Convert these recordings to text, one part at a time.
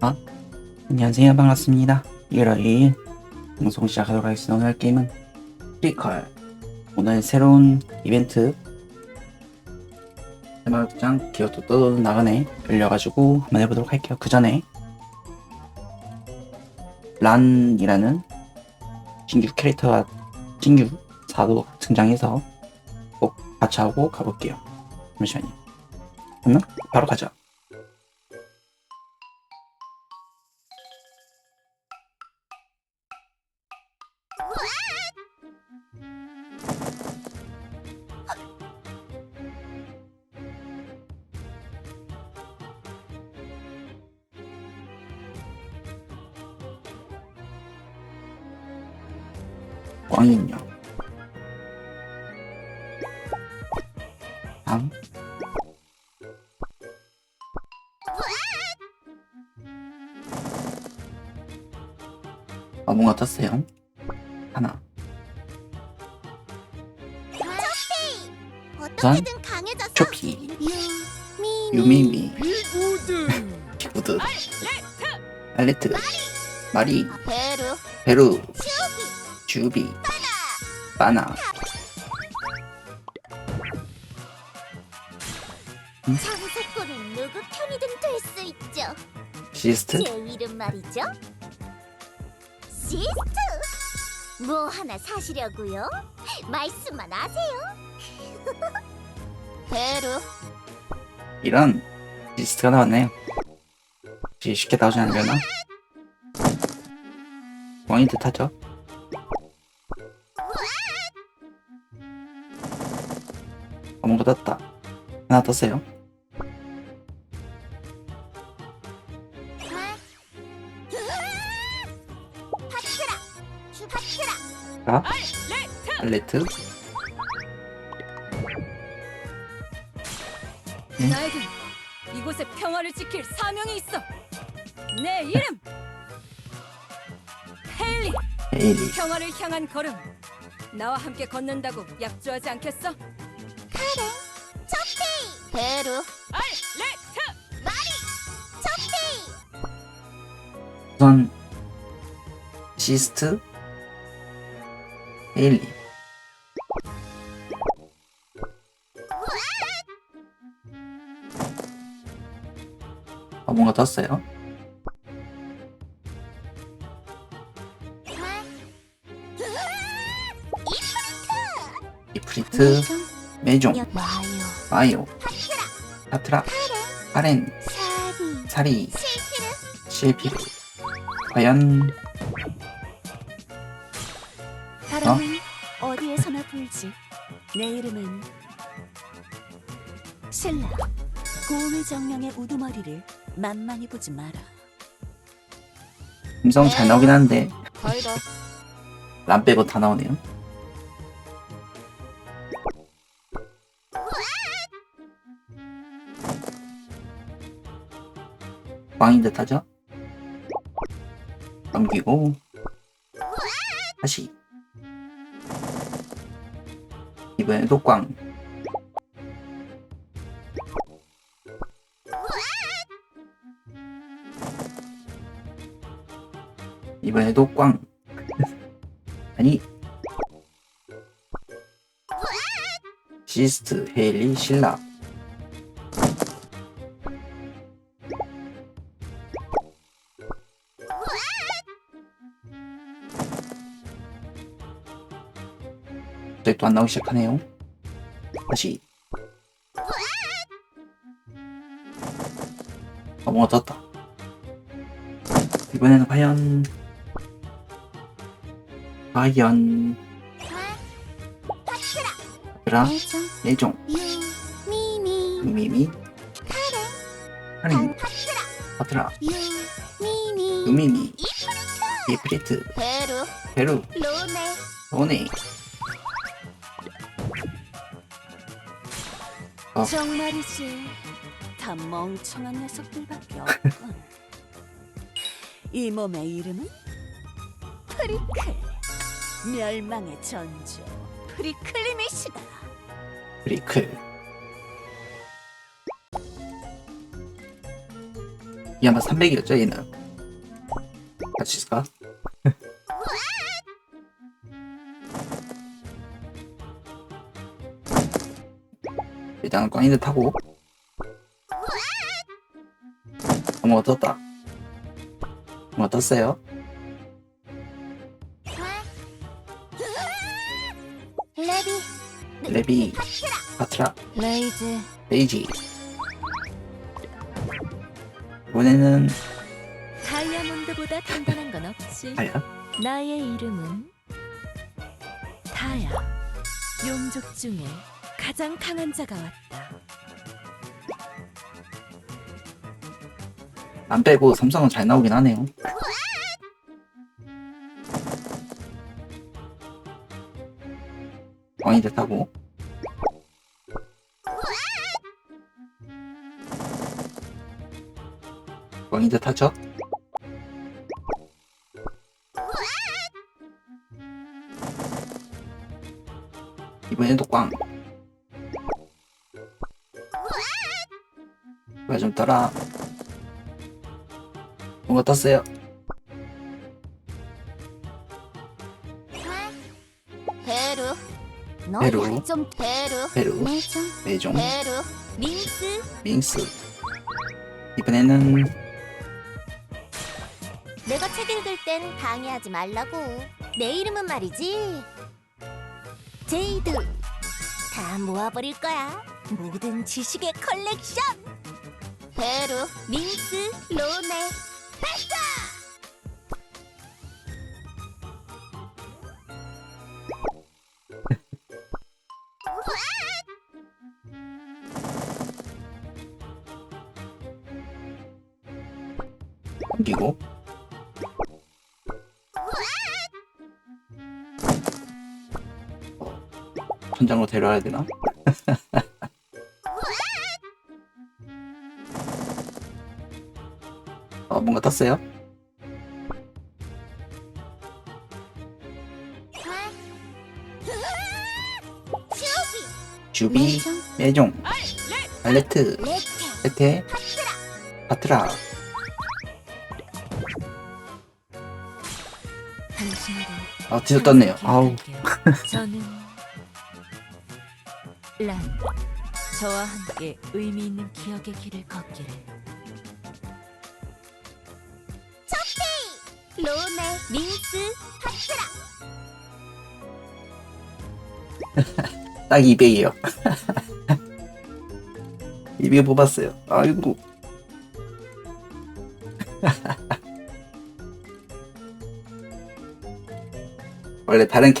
아, 안녕하세요. 반갑습니다. 1월 2일 방송 시작하도록 하겠습니다. 오늘 할 게임은 피지컬. 오늘 새로운 이벤트 해마장 기어도 또 나가네 열려가지고 한번 해보도록 할게요. 그 전에 란이라는 신규 캐릭터가 신규 사도 등장해서 꼭 같이 하고 가볼게요. 잠시만요. 그러면 바로 가자. 꽝인요. 방. 뭔가 떴어요. 하나. 우선 초피, 유미미, 기구드, 알레트, 마리, 베루, 주비, 바나. 장사꾼은 누구 편이든 될 수 있죠. 시스트, 제 이름 말이죠. 시스트. 뭐 하나 사시려고요? 말씀만 하세요. 베루. 이런 시스트가 나왔네요. 혹시 쉽게 나오지 않으려나? 왕이 듯하죠? 뭔가 떴다. 하나 떴어요. 자, 알레트. 나에겐 이곳의 평화를 지킬 사명이 있어. 내 이름 헤일리. 에이리. 평화를 향한 걸음. 나와 함께 걷는다고 약조하지 않겠어? 초피. 베루. 알레트. 초피. 우선 시스트, 에일리. 뭔가 떴어요. 이프리트, 메종, 와요. 마요, 파트라, 카렌, 사리. 사리, 실피르. 실피르. 과연 바람은 어디에서나 불지. 내 이름은 신라. 고음의 정령의 우두머리를 만만히 보지 마라. 음성 잘 나오긴 하는데 걸다. 람 빼고 다 나오네요. 광인 듯하죠? 넘기고 다시. 이번에도 꽝. 이번에도 꽝. 아니, 시스트, 헤일리, 신라. 갑자기 또 안 나오기 시작하네요. 다시. 뭔가 떴다. 이번에는 과연 그라, 애정. 내종, 유미미. 미미, 하린, 파트라, 유미미. 유미미, 이프리트, 베루. 베루, 로네. 오네. 정말이지. 다 멍청한 녀석들밖에 없군. 이 몸의 이름은 프리클. 멸망의 전주 프리클리미시다. 브리클. 이 아마 300이었죠 얘는. 같이 있을까? 일단 꽝이드 타고 뭔가 떴다. 뭔가 떴어요. 레비 레비, 파트라, 레이즈. 레이지. 이번에는 다이아몬드보다 단단한 건 없지. 아야. 나의 이름은 타야. 용족 중에 가장 강한 자가 왔다. 안 빼고 삼성은 잘 나오긴 하네요. 꽝이드 타고 꽝이드 타죠. 이번에도 꽝. 왜 좀 떠라. 뭔가 떴어요. 베루 베루. 너좀 베루 베루, 매종 매종, 베루 민스 밍스. 이번에는 내가 책 읽을 땐 방해하지 말라고. 내 이름은 말이지 제이드. 다 모아버릴 거야. 모든 지식의 컬렉션. 베루 민스 로네 옮기고 천장으로 데려와야 되나? 뭔가 떴어요. 슈비 주비, 매종, 알레트, 레테 레테, 파트라. 당신을 드디어 떴네요. 아우. 저는 란. 저와 함께 의미 있는 기억의 길을 걷기를. 로네 민스 딱 200이에요. 200 뽑았어요. 아이고. 원래 다른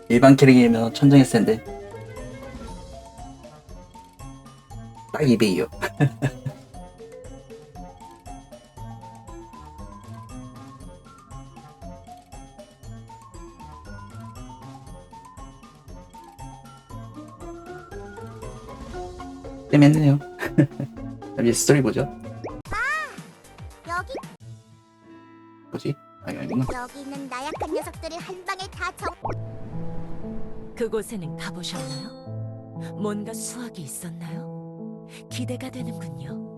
일반 캐릭이면 천정했을 텐데 딱 200이요. 재밌네요. 이제 스토리 보죠. 여기 뭐지? 아니구나. 여기 있는 나약한 녀석들을 한 방에 다 정. 그곳에는 가보셨나요? 뭔가 수학이 있었나요? 기대가 되는군요.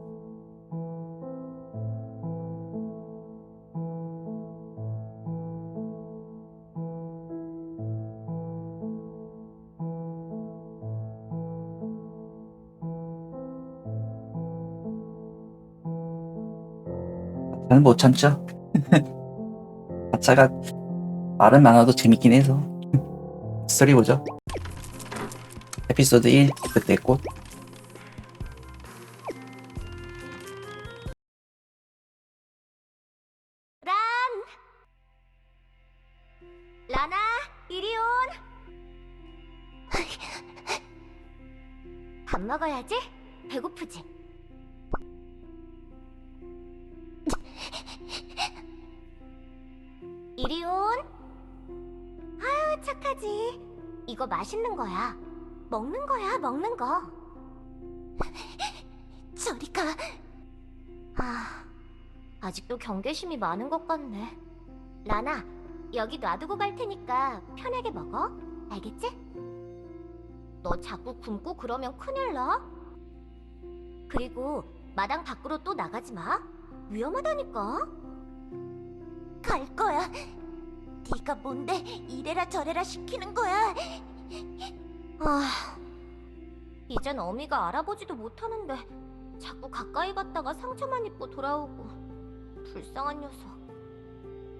저는 못 참죠. 가차가 말은 많아도 재밌긴 해서. 스토리 보죠. 에피소드 1 그때 꽃. 라나 이리 온. 밥 먹어야지. 배고프지? 이리 온. 아유 착하지. 이거 맛있는 거야. 먹는 거야 먹는 거. 저리 가. 아직도 경계심이 많은 것 같네. 라나 여기 놔두고 갈 테니까 편하게 먹어. 알겠지? 너 자꾸 굶고 그러면 큰일 나. 그리고 마당 밖으로 또 나가지 마. 위험하다니까. 갈 거야. 네가 뭔데 이래라 저래라 시키는 거야. 아, 이젠 어미가 알아보지도 못하는데 자꾸 가까이 갔다가 상처만 입고 돌아오고. 불쌍한 녀석.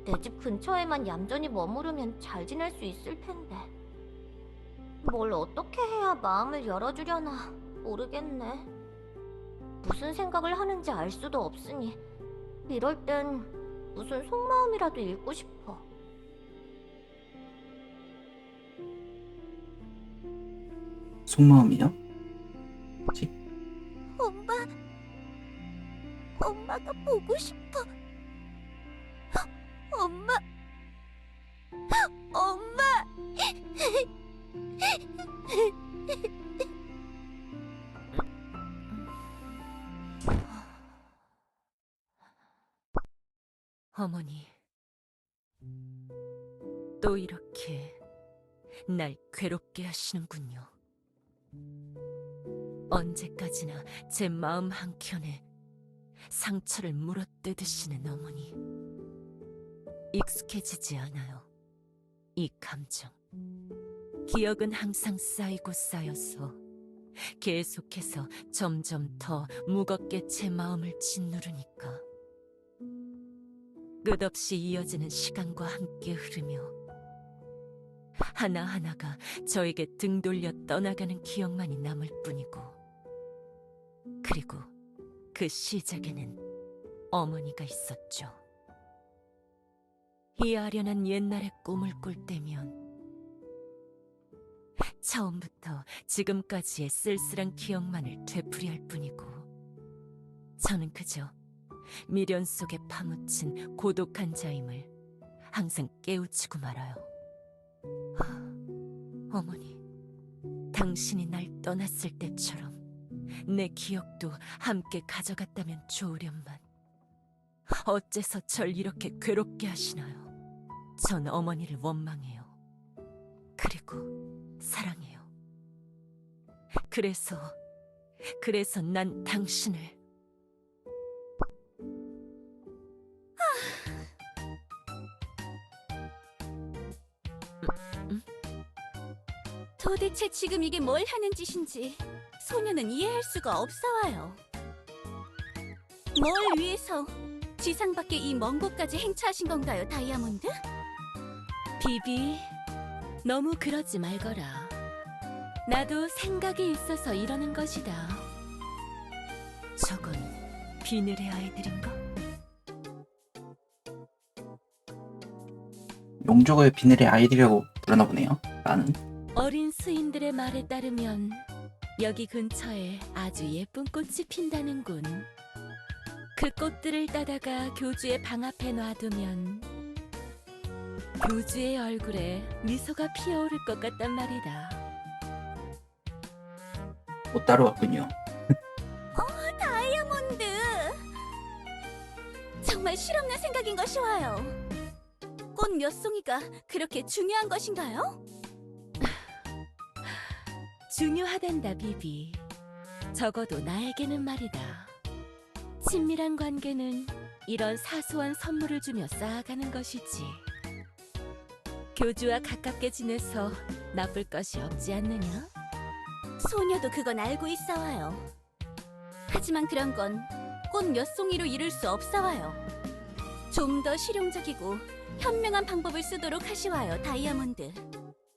내 집 근처에만 얌전히 머무르면 잘 지낼 수 있을 텐데. 뭘 어떻게 해야 마음을 열어주려나 모르겠네. 무슨 생각을 하는지 알 수도 없으니 이럴 땐 무슨 속마음이라도 읽고 싶어. 속마음이요? 뭐지? 엄마가 보고 싶어. 엄마. 어머니, 또 이렇게 날 괴롭게 하시는군요. 언제까지나 제 마음 한켠에 상처를 물어뜯으시는 어머니. 익숙해지지 않아요. 이 감정. 기억은 항상 쌓이고 쌓여서 계속해서 점점 더 무겁게 제 마음을 짓누르니까. 끝없이 이어지는 시간과 함께 흐르며 하나하나가 저에게 등 돌려 떠나가는 기억만이 남을 뿐이고, 그리고 그 시작에는 어머니가 있었죠. 이 아련한 옛날의 꿈을 꿀 때면 처음부터 지금까지의 쓸쓸한 기억만을 되풀이할 뿐이고, 저는 그저 미련 속에 파묻힌 고독한 자임을 항상 깨우치고 말아요. 어머니, 당신이 날 떠났을 때처럼 내 기억도 함께 가져갔다면 좋으련만 어째서 절 이렇게 괴롭게 하시나요? 전 어머니를 원망해요. 그리고 사랑해요. 그래서 난 당신을 도대체 지금 이게 뭘 하는 짓인지 소녀는 이해할 수가 없어와요. 뭘 위해서 지상 밖에 이 먼 곳까지 행차하신 건가요, 다이아몬드? 비비, 너무 그러지 말거라. 나도 생각이 있어서 이러는 것이다. 저건 비늘의 아이들인가? 용족을 비늘의 아이들이라고 부르나 보네요. 나는. 어린 스님들의 말에 따르면 여기 근처에 아주 예쁜 꽃이 핀다는군. 그 꽃들을 따다가 교주의 방 앞에 놔두면 교주의 얼굴에 미소가 피어오를 것 같단 말이다. 못 따라왔군요. 다이아몬드! 정말 실없는 생각인 것이 와요. 꽃 몇 송이가 그렇게 중요한 것인가요? 중요하단다, 비비. 적어도 나에게는 말이다. 친밀한 관계는 이런 사소한 선물을 주며 쌓아가는 것이지. 교주와 가깝게 지내서 나쁠 것이 없지 않느냐? 소녀도 그건 알고 있어와요. 하지만 그런 건 꽃 몇 송이로 이룰 수 없어와요. 좀 더 실용적이고 현명한 방법을 쓰도록 하시와요, 다이아몬드.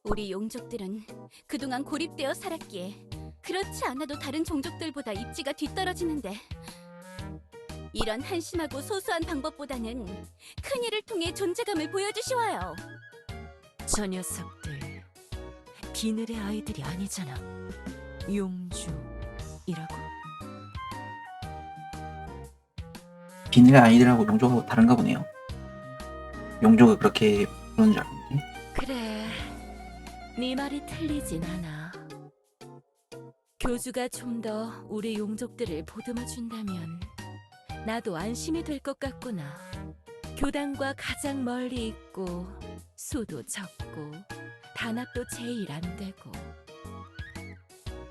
우리 용족들은 그동안 고립되어 살았기에 그렇지 않아도 다른 종족들보다 입지가 뒤떨어지는데, 이런 한심하고 소소한 방법보다는 큰 일을 통해 존재감을 보여주시와요. 저 녀석들 비늘의 아이들이 아니잖아. 용주이라고? 비늘의 아이들하고 용족하고 다른가 보네요. 용족을 그렇게 부르는 줄 알았는데. 그래, 네 말이 틀리진 않아. 교주가 좀 더 우리 용족들을 보듬어준다면 나도 안심이 될 것 같구나. 교단과 가장 멀리 있고 수도 적고 단합도 제일 안 되고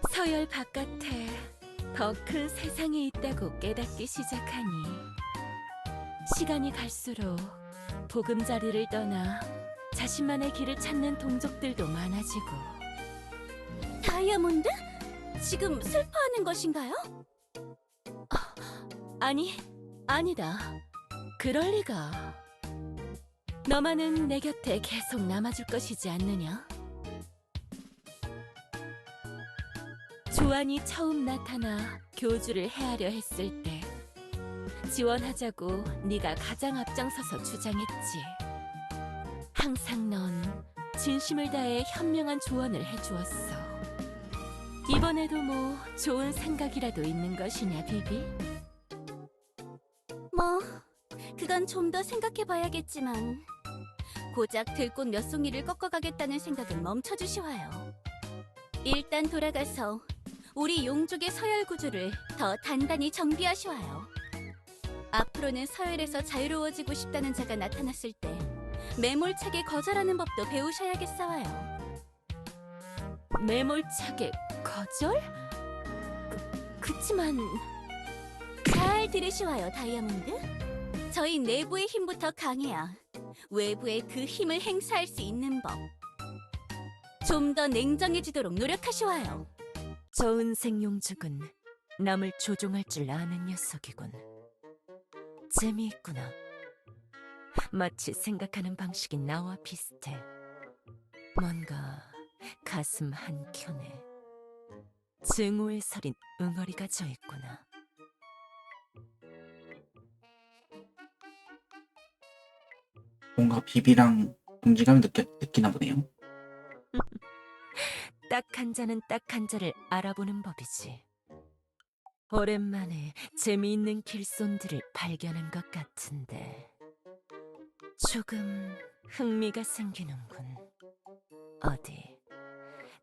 서열 바깥에 더 큰 세상이 있다고 깨닫기 시작하니 시간이 갈수록 보금자리를 떠나 자신만의 길을 찾는 동족들도 많아지고. 다이아몬드? 지금 슬퍼하는 것인가요? 아니, 아니다. 그럴 리가. 너만은 내 곁에 계속 남아줄 것이지 않느냐? 조안이 처음 나타나 교주를 해하려 했을 때 지원하자고 네가 가장 앞장서서 주장했지. 항상 넌 진심을 다해 현명한 조언을 해주었어. 이번에도 뭐 좋은 생각이라도 있는 것이냐, 비비? 뭐, 그건 좀 더 생각해봐야겠지만 고작 들꽃 몇 송이를 꺾어가겠다는 생각은 멈춰주시와요. 일단 돌아가서 우리 용족의 서열 구조를 더 단단히 정비하시와요. 앞으로는 서열에서 자유로워지고 싶다는 자가 나타났을 때 매몰차게 거절하는 법도 배우셔야겠어요. 매몰차게 거절? 그치만 잘 들으시와요, 다이아몬드. 저희 내부의 힘부터 강해야 외부의 그 힘을 행사할 수 있는 법. 좀 더 냉정해지도록 노력하시와요. 저은 생용죽은 남을 조종할 줄 아는 녀석이군. 재미있구나. 마치 생각하는 방식이 나와 비슷해. 뭔가 가슴 한켠에 증오의 서린 응어리가 져 있구나. 뭔가 비비랑 동지감을 느끼나 보네요. 딱 한 자는 딱 한 자를 알아보는 법이지. 오랜만에 재미있는 길손들을 발견한 것 같은데 조금 흥미가 생기는군. 어디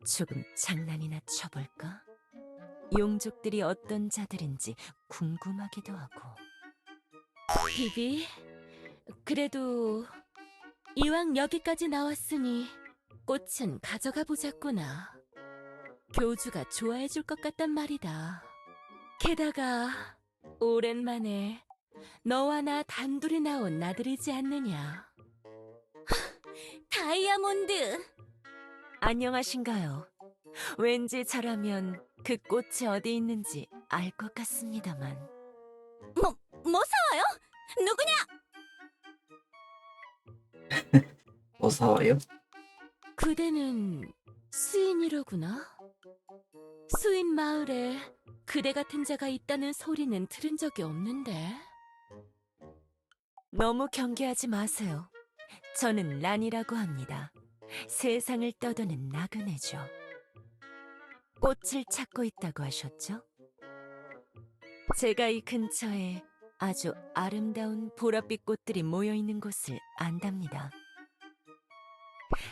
조금 장난이나 쳐볼까? 용족들이 어떤 자들인지 궁금하기도 하고. 비비, 그래도 이왕 여기까지 나왔으니 꽃은 가져가 보자꾸나. 교주가 좋아해 줄 것 같단 말이다. 게다가 오랜만에 너와 나 단둘이 나온 나들이지 않느냐. 다이아몬드! 안녕하신가요? 왠지 잘하면 그 꽃이 어디 있는지 알 것 같습니다만. 뭐 사와요? 누구냐? 어서와요. 그대는 수인이로구나. 수인 마을에 그대 같은 자가 있다는 소리는 들은 적이 없는데. 너무 경계하지 마세요. 저는 란이라고 합니다. 세상을 떠도는 나그네죠. 꽃을 찾고 있다고 하셨죠? 제가 이 근처에 아주 아름다운 보랏빛 꽃들이 모여있는 곳을 안답니다.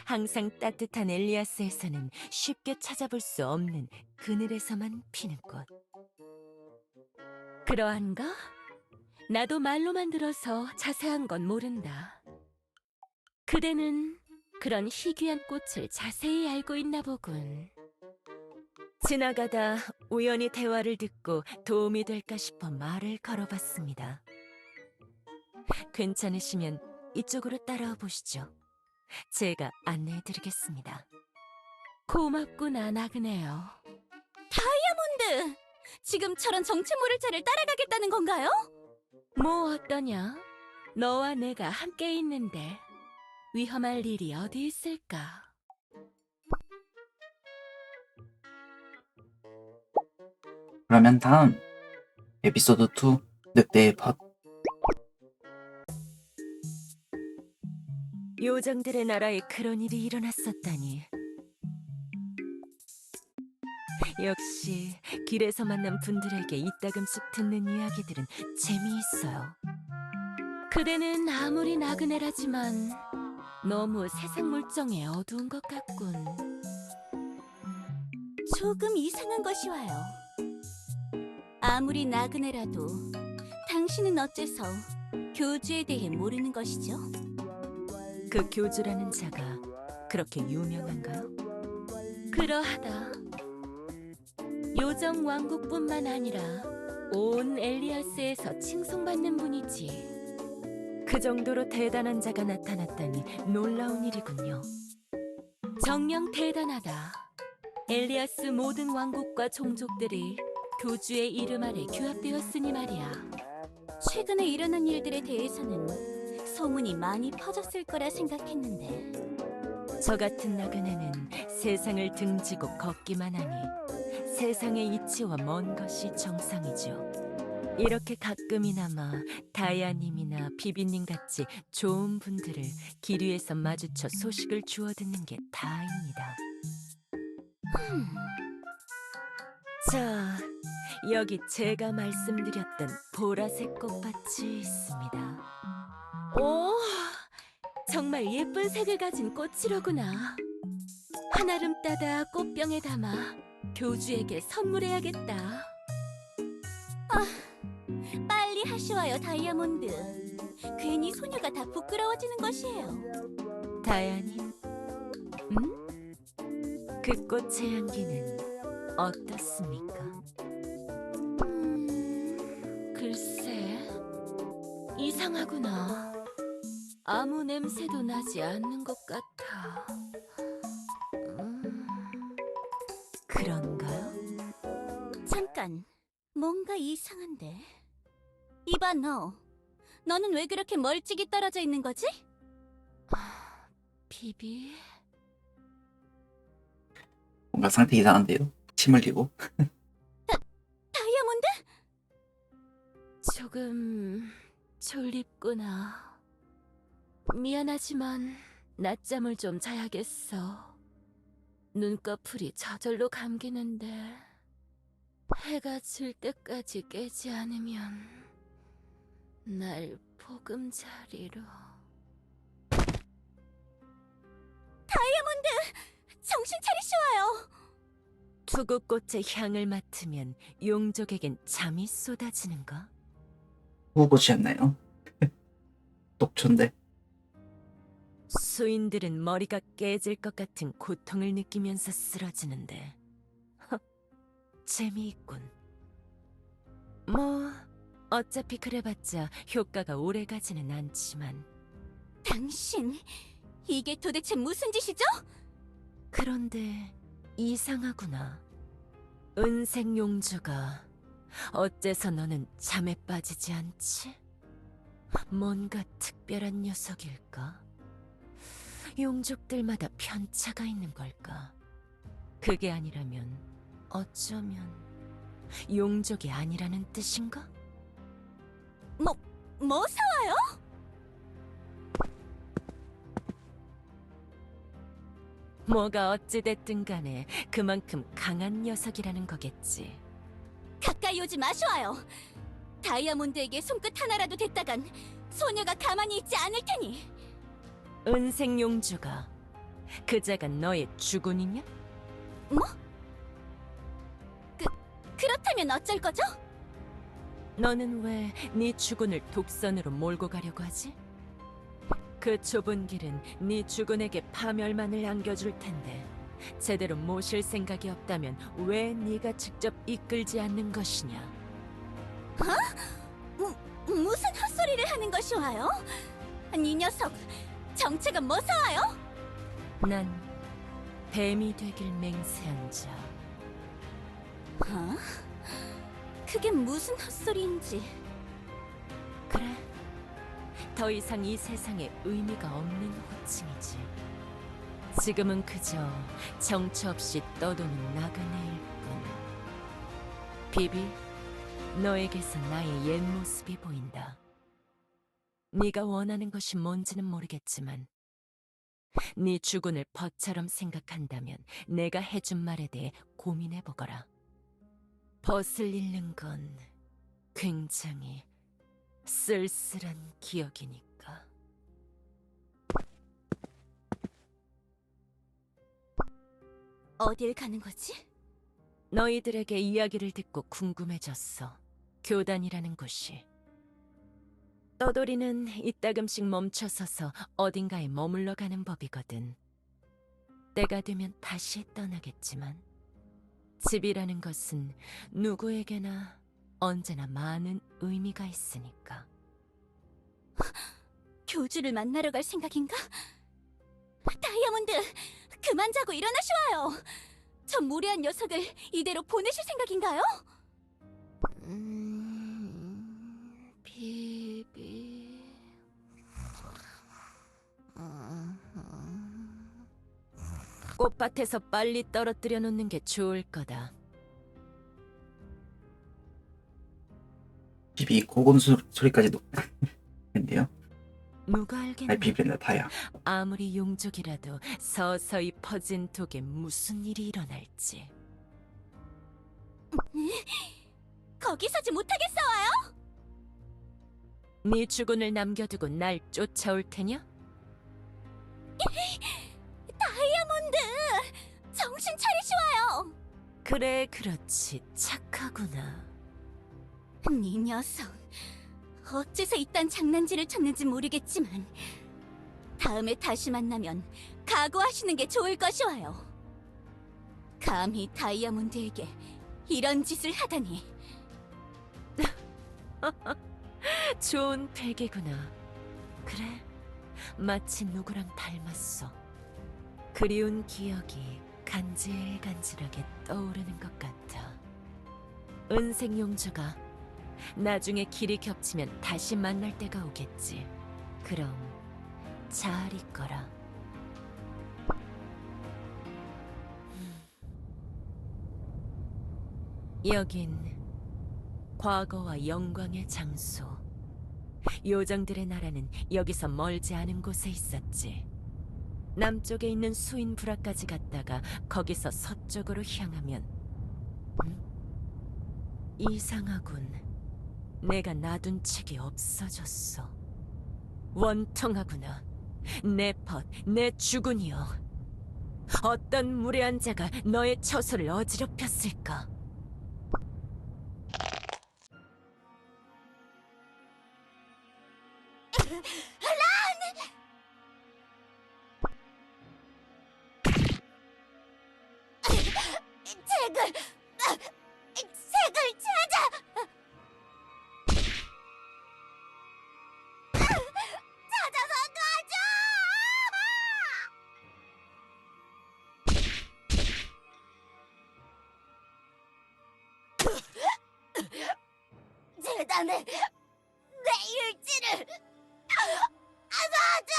항상 따뜻한 엘리아스에서는 쉽게 찾아볼 수 없는 그늘에서만 피는 꽃. 그러한가? 나도 말로만 들어서 자세한 건 모른다. 그대는 그런 희귀한 꽃을 자세히 알고 있나 보군. 지나가다 우연히 대화를 듣고 도움이 될까 싶어 말을 걸어봤습니다. 괜찮으시면 이쪽으로 따라와 보시죠. 제가 안내해드리겠습니다. 고맙구나, 나그네요. 다이아몬드! 지금처럼 정체 모를 자를 따라가겠다는 건가요? 뭐 어떠냐? 너와 내가 함께 있는데 위험할 일이 어디 있을까? 그러면 다음 에피소드 2 늑대의 벗. 요정들의 나라에 그런 일이 일어났었다니. 역시 길에서 만난 분들에게 이따금씩 듣는 이야기들은 재미있어요. 그대는 아무리 나그네라지만 너무 세상 물정에 어두운 것 같군. 조금 이상한 것이 와요. 아무리 나그네라도 당신은 어째서 교주에 대해 모르는 것이죠? 그 교주라는 자가 그렇게 유명한가요? 그러하다. 요정 왕국뿐만 아니라 온 엘리아스에서 칭송받는 분이지. 그 정도로 대단한 자가 나타났다니 놀라운 일이군요. 정녕 대단하다. 엘리아스 모든 왕국과 종족들이 교주의 이름 아래 규합되었으니 말이야. 최근에 일어난 일들에 대해서는 소문이 많이 퍼졌을 거라 생각했는데 저 같은 나그네는 세상을 등지고 걷기만 하니 세상의 이치와 먼 것이 정상이죠. 이렇게 가끔이나마 다이아님이나 비비님 같이 좋은 분들을 길 위에서 마주쳐 소식을 주워 듣는 게 다입니다. 자, 여기 제가 말씀드렸던 보라색 꽃밭이 있습니다. 오, 정말 예쁜 색을 가진 꽃이로구나. 한아름 따다 꽃병에 담아 교주에게 선물해야겠다. 빨리 하시와요, 다이아몬드. 괜히 소녀가 다 부끄러워지는 것이에요. 다야님, 그 꽃의 향기는 어떻습니까? 글쎄, 이상하구나. 아무 냄새도 나지 않는 것 같아. 그런가요? 잠깐, 뭔가 이상한데. 이봐 너, 너는 왜 그렇게 멀찍이 떨어져 있는 거지? 비비? 뭔가 상태 이상한데요? 침 흘리고. 다이아몬드? 조금 졸립구나. 미안하지만 낮잠을 좀 자야겠어. 눈꺼풀이 저절로 감기는데 해가 질 때까지 깨지 않으면 날 보금자리로. 정신 차리시와요. 투구꽃의 향을 맡으면 용족에겐 잠이 쏟아지는가? 후보지였나요? 녹초인데. 수인들은 머리가 깨질 것 같은 고통을 느끼면서 쓰러지는데 재미있군. 뭐 어차피 그래봤자 효과가 오래가지는 않지만. 당신, 이게 도대체 무슨 짓이죠? 그런데 이상하구나. 은색 용주가 어째서 너는 잠에 빠지지 않지? 뭔가 특별한 녀석일까? 용족들마다 편차가 있는 걸까? 그게 아니라면 어쩌면 용족이 아니라는 뜻인가? 뭐 사와요? 뭐가 어찌됐든 간에 그만큼 강한 녀석이라는 거겠지. 가까이 오지 마시와요. 다이아몬드에게 손끝 하나라도 댔다간 소녀가 가만히 있지 않을 테니. 은색 용주가 그자가 너의 주군이냐? 그렇다면 어쩔 거죠? 너는 왜 네 주군을 독선으로 몰고 가려고 하지? 그 좁은 길은 네 주군에게 파멸만을 안겨줄 텐데 제대로 모실 생각이 없다면 왜 네가 직접 이끌지 않는 것이냐? 무슨 헛소리를 하는 것이와요? 이 녀석, 정체가 뭐 사와요? 난 뱀이 되길 맹세한 자. 그게 무슨 헛소리인지. 그래, 더 이상 이 세상에 의미가 없는 호칭이지. 지금은 그저 정처 없이 떠도는 나그네일 뿐. 비비, 너에게서 나의 옛 모습이 보인다. 네가 원하는 것이 뭔지는 모르겠지만 네 주군을 벗처럼 생각한다면 내가 해준 말에 대해 고민해보거라. 벗을 잃는 건 굉장히 쓸쓸한 기억이니까. 어딜 가는 거지? 너희들에게 이야기를 듣고 궁금해졌어. 교단이라는 곳이. 떠돌이는 이따금씩 멈춰서서 어딘가에 머물러 가는 법이거든. 때가 되면 다시 떠나겠지만 집이라는 것은 누구에게나 언제나 많은 의미가 있으니까. 교주를 만나러 갈 생각인가? 다이아몬드, 그만 자고 일어나시와요. 저 무례한 녀석을 이대로 보내실 생각인가요? 비비. 꽃밭에서 빨리 떨어뜨려 놓는 게 좋을 거다. 비비 고건 소리까지도 했는데요. 누가 아니 알겠나? 비비는 다야. 아무리 용족이라도 서서히 퍼진 독에 무슨 일이 일어날지. 거기 서지 못하겠어요. 네 주군을 남겨두고 날 쫓아올 테냐? 다이아몬드, 정신 차리시와요. 그래, 그렇지. 착하구나. 네 녀석, 어째서 이딴 장난질을 쳤는지 모르겠지만 다음에 다시 만나면 각오하시는 게 좋을 것이와요. 감히 다이아몬드에게 이런 짓을 하다니. 좋은 베개구나. 그래, 마치 누구랑 닮았어. 그리운 기억이 간질간질하게 떠오르는 것 같아. 은색 용주가 나중에 길이 겹치면 다시 만날 때가 오겠지. 그럼 잘 있거라. 여긴 과거와 영광의 장소. 요정들의 나라는 여기서 멀지 않은 곳에 있었지. 남쪽에 있는 수인 브라까지 갔다가 거기서 서쪽으로 향하면 이상하군. 내가 놔둔 책이 없어졌어. 원통하구나. 내 벗, 내 주군이여. 어떤 무례한 자가 너의 처소를 어지럽혔을까? 책을 찾아! 찾아서 가져! 재단에 내 일지를 놔줘!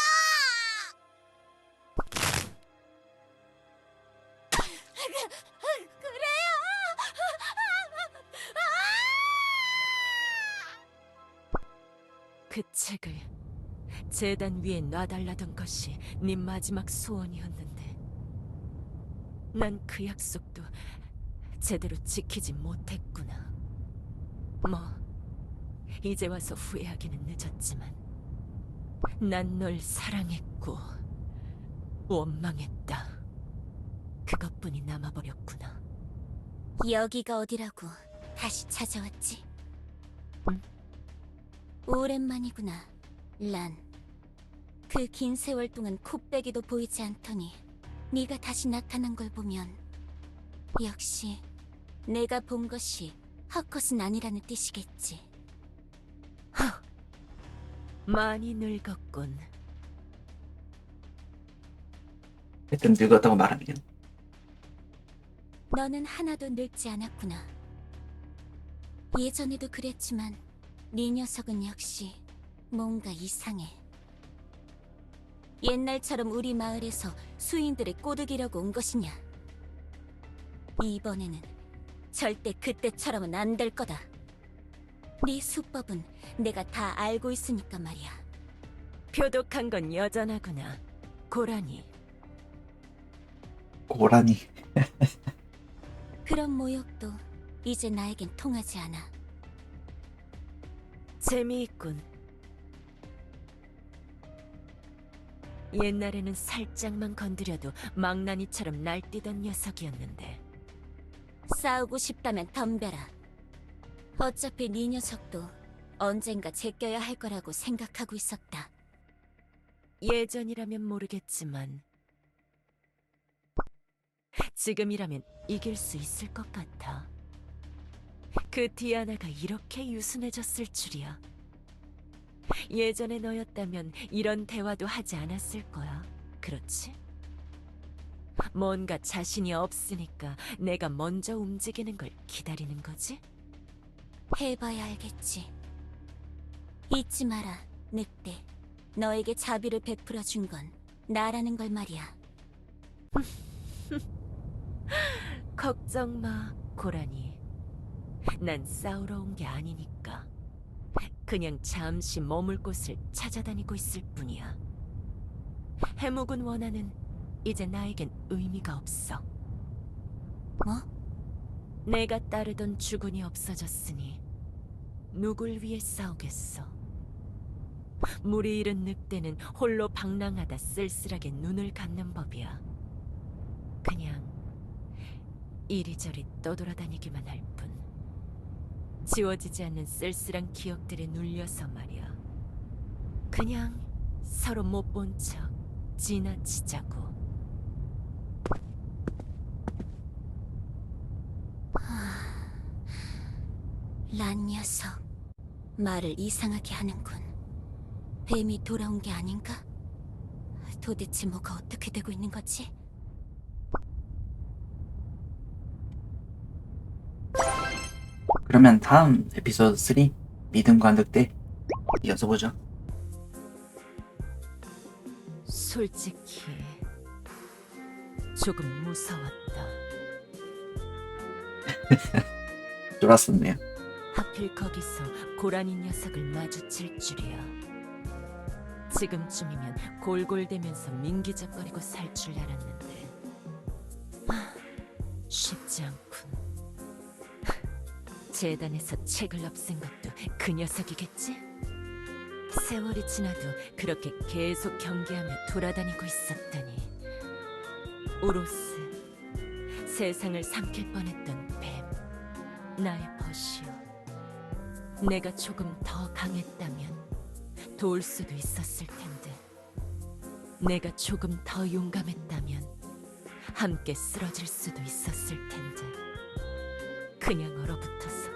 그래요? 그 책을 재단 위에 놔달라던 것이 네 마지막 소원이었는데 난 그 약속도 제대로 지키지 못했구나. 뭐 이제 와서 후회하기는 늦었지만 난 널 사랑했고 원망했다. 그것뿐이 남아버렸구나. 여기가 어디라고 다시 찾아왔지? 응? 오랜만이구나, 란. 그 긴 세월 동안 코빼기도 보이지 않더니 네가 다시 나타난 걸 보면 역시 내가 본 것이 헛것은 아니라는 뜻이겠지. 많이 늙었군. 하여튼 늙었다고 말하면 너는 하나도 늙지 않았구나. 예전에도 그랬지만 네 녀석은 역시 뭔가 이상해. 옛날처럼 우리 마을에서 수인들을 꼬드기려고 온 것이냐? 이번에는 절대 그때처럼은 안 될 거다. 네 수법은 내가 다 알고 있으니까 말이야. 표독한 건 여전하구나. 고라니. 고라니. 그런 모욕도 이제 나에겐 통하지 않아. 재미있군. 옛날에는 살짝만 건드려도 망나니처럼 날뛰던 녀석이었는데 싸우고 싶다면 덤벼라. 어차피 네 녀석도 언젠가 제껴야 할 거라고 생각하고 있었다. 예전이라면 모르겠지만 지금이라면 이길 수 있을 것 같아. 그 디아나가 이렇게 유순해졌을 줄이야. 예전에 너였다면 이런 대화도 하지 않았을 거야. 그렇지? 뭔가 자신이 없으니까 내가 먼저 움직이는 걸 기다리는 거지? 해봐야 알겠지. 잊지 마라, 늑대. 너에게 자비를 베풀어 준 건 나라는 걸 말이야. 걱정 마, 고라니. 난 싸우러 온 게 아니니까. 그냥 잠시 머물 곳을 찾아다니고 있을 뿐이야. 해묵은 원한은 이제 나에겐 의미가 없어. 뭐? 내가 따르던 주군이 없어졌으니 누굴 위해 싸우겠어? 물이 잃은 늑대는 홀로 방랑하다 쓸쓸하게 눈을 감는 법이야. 그냥 이리저리 떠돌아다니기만 할 뿐. 지워지지 않는 쓸쓸한 기억들에 눌려서 말이야. 그냥 서로 못 본 척 지나치자고. 란 녀석. 말을 이상하게 하는군. 뱀이 돌아온 게 아닌가? 도대체 뭐가 어떻게 되고 있는 거지? 그러면 다음 에피소드 3 믿음과 늑대 이어서 보죠. 솔직히 조금 무서웠다. 쫄았었네요. 하필 거기서 고라니 녀석을 마주칠 줄이야. 지금쯤이면 골골대면서 민기적거리고 살 줄 알았는데 쉽지 않군. 재단에서 책을 없앤 것도 그 녀석이겠지? 세월이 지나도 그렇게 계속 경계하며 돌아다니고 있었더니 오로스, 세상을 삼킬 뻔했던 뱀, 나의 벗이요. 내가 조금 더 강했다면 도울 수도 있었을 텐데, 내가 조금 더 용감했다면 함께 쓰러질 수도 있었을 텐데, 그냥 얼어붙어서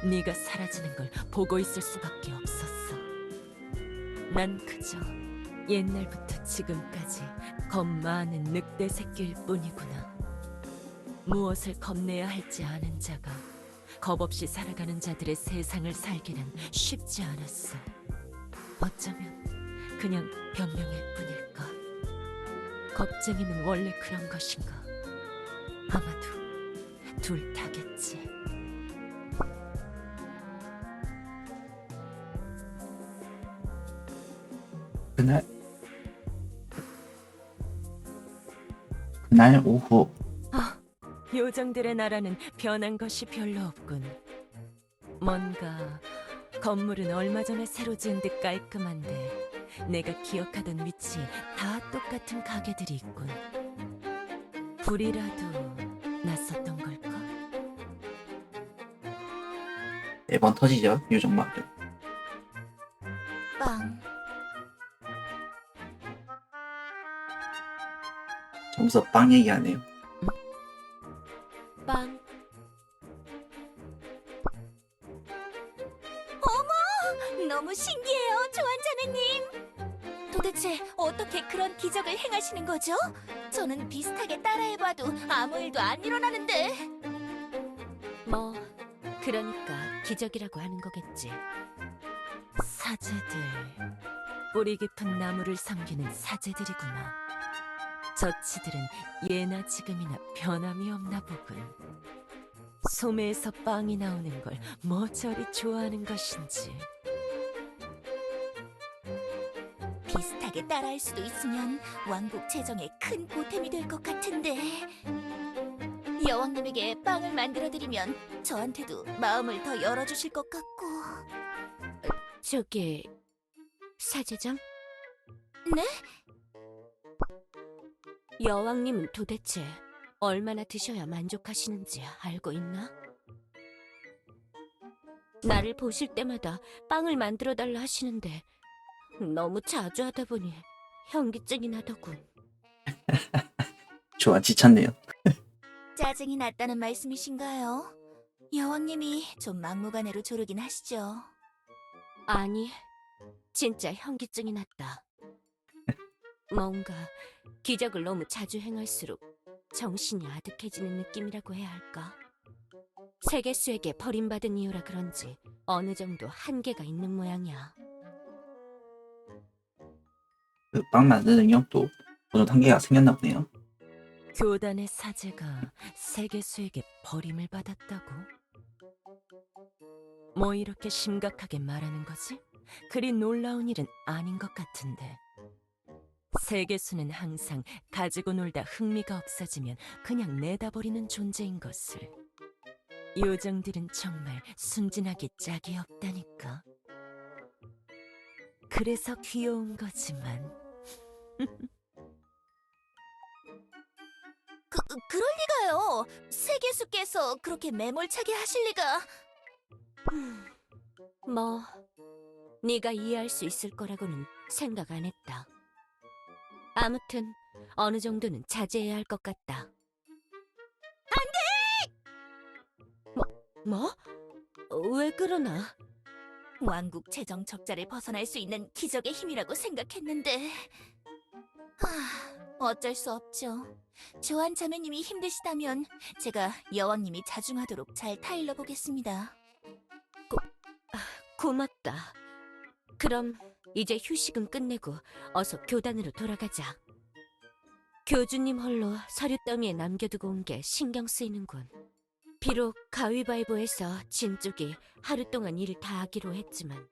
네가 사라지는 걸 보고 있을 수밖에 없었어. 난 그저 옛날부터 지금까지 겁 많은 늑대 새끼일 뿐이구나. 무엇을 겁내야 할지 아는 자가 겁 없이 살아가는 자들의 세상을 살기는 쉽지 않았어. 어쩌면 그냥 변명일 뿐일까? 겁쟁이는 원래 그런 것인가? 아마도 둘 다겠지. 그날 오후 요정들의 나라는 변한 것이 별로 없군. 뭔가 건물은 얼마 전에 새로 지은 듯 깔끔한데 내가 기억하던 위치에 다 똑같은 가게들이 있군. 불이라도 났었던 걸까? 매번 터지죠 요정마을은. 빵. 점수 빵 얘기하네요. 빵. 너무 신기해요, 조한자매님. 도대체 어떻게 그런 기적을 행하시는 거죠? 저는 비슷하게 따라해봐도 아무 일도 안 일어나는데. 뭐 그러니까 기적이라고 하는 거겠지. 사제들, 뿌리 깊은 나무를 섬기는 사제들이구나. 저치들은 예나 지금이나 변함이 없나 보군. 소매에서 빵이 나오는 걸 뭐 저리 좋아하는 것인지. 비슷하게 따라할 수도 있으면 왕국 재정에 큰 보탬이 될 것 같은데. 여왕님에게 빵을 만들어드리면 저한테도 마음을 더 열어주실 것 같고. 저기 사제장? 네? 여왕님은 도대체 얼마나 드셔야 만족하시는지 알고 있나? 나를 보실 때마다 빵을 만들어 달라 하시는데 너무 자주 하다 보니 현기증이 나더군. 좋아 지쳤네요. 짜증이 났다는 말씀이신가요? 여왕님이 좀 막무가내로 조르긴 하시죠. 아니, 진짜 현기증이 났다. 뭔가 기적을 너무 자주 행할수록 정신이 아득해지는 느낌이라고 해야 할까? 세계수에게 버림받은 이유라 그런지 어느 정도 한계가 있는 모양이야. 그 빵 만드는 영역도 어느 단계가 생겼나 보네요. 교단의 사제가 세계수에게 버림을 받았다고? 뭐 이렇게 심각하게 말하는 거지? 그리 놀라운 일은 아닌 것 같은데. 세계수는 항상 가지고 놀다 흥미가 없어지면 그냥 내다버리는 존재인 것을. 요정들은 정말 순진하게 짝이 없다니까. 그래서 귀여운 거지만. 그럴 리가요. 세계수께서 그렇게 매몰차게 하실 리가. 뭐 네가 이해할 수 있을 거라고는 생각 안 했다. 아무튼 어느 정도는 자제해야 할 것 같다. 뭐? 왜 그러나? 왕국 재정 적자를 벗어날 수 있는 기적의 힘이라고 생각했는데 어쩔 수 없죠. 조한 자매님이 힘드시다면 제가 여왕님이 자중하도록 잘 타일러 보겠습니다. 고맙다. 그럼 이제 휴식은 끝내고 어서 교단으로 돌아가자. 교주님 홀로 서류 더미에 남겨두고 온 게 신경 쓰이는군. 비록 가위바위보에서 진 쪽이 하루 동안 일을 다 하기로 했지만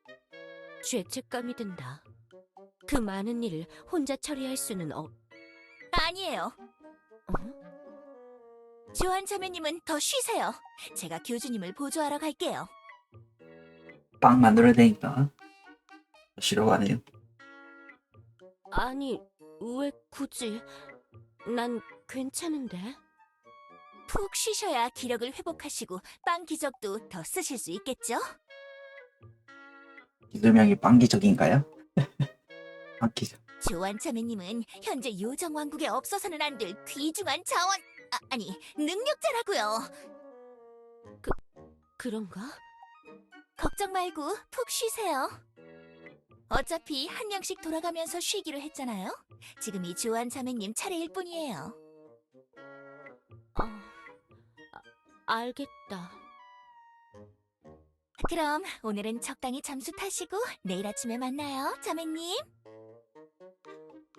죄책감이 든다. 그 많은 일을 혼자 처리할 수는 아니에요. 어? 조한 자매님은 더 쉬세요. 제가 교주님을 보조하러 갈게요. 빵 만들어야 되니까 쉬려고 하네요. 아니, 왜 굳이? 난 괜찮은데. 푹 쉬셔야 기력을 회복하시고 빵 기적도 더 쓰실 수 있겠죠? 기술명이 빵 기적인가요? 빵 기적. 조한 자매님은 현재 요정 왕국에 없어서는 안 될 귀중한 자원, 아니 능력자라고요. 그런가? 걱정 말고 푹 쉬세요. 어차피 한 명씩 돌아가면서 쉬기로 했잖아요. 지금이 조한 자매님 차례일 뿐이에요. 알겠다. 그럼 오늘은 적당히 잠수 타시고 내일 아침에 만나요, 자매님.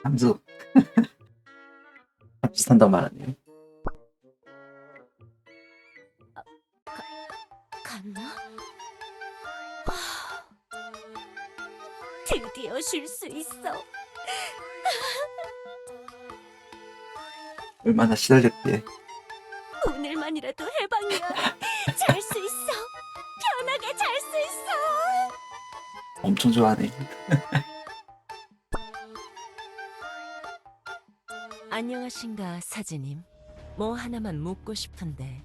잠수. 잠수 탄다고 말하네요. 갔나? 드디어 쉴 수 있어. 얼마나 시달렸기에. 오늘만이라도 해방이야. 잘 수 있어. 편하게 잘 수 있어. 엄청 좋아하네. 안녕하신가, 사제님. 뭐 하나만 묻고 싶은데.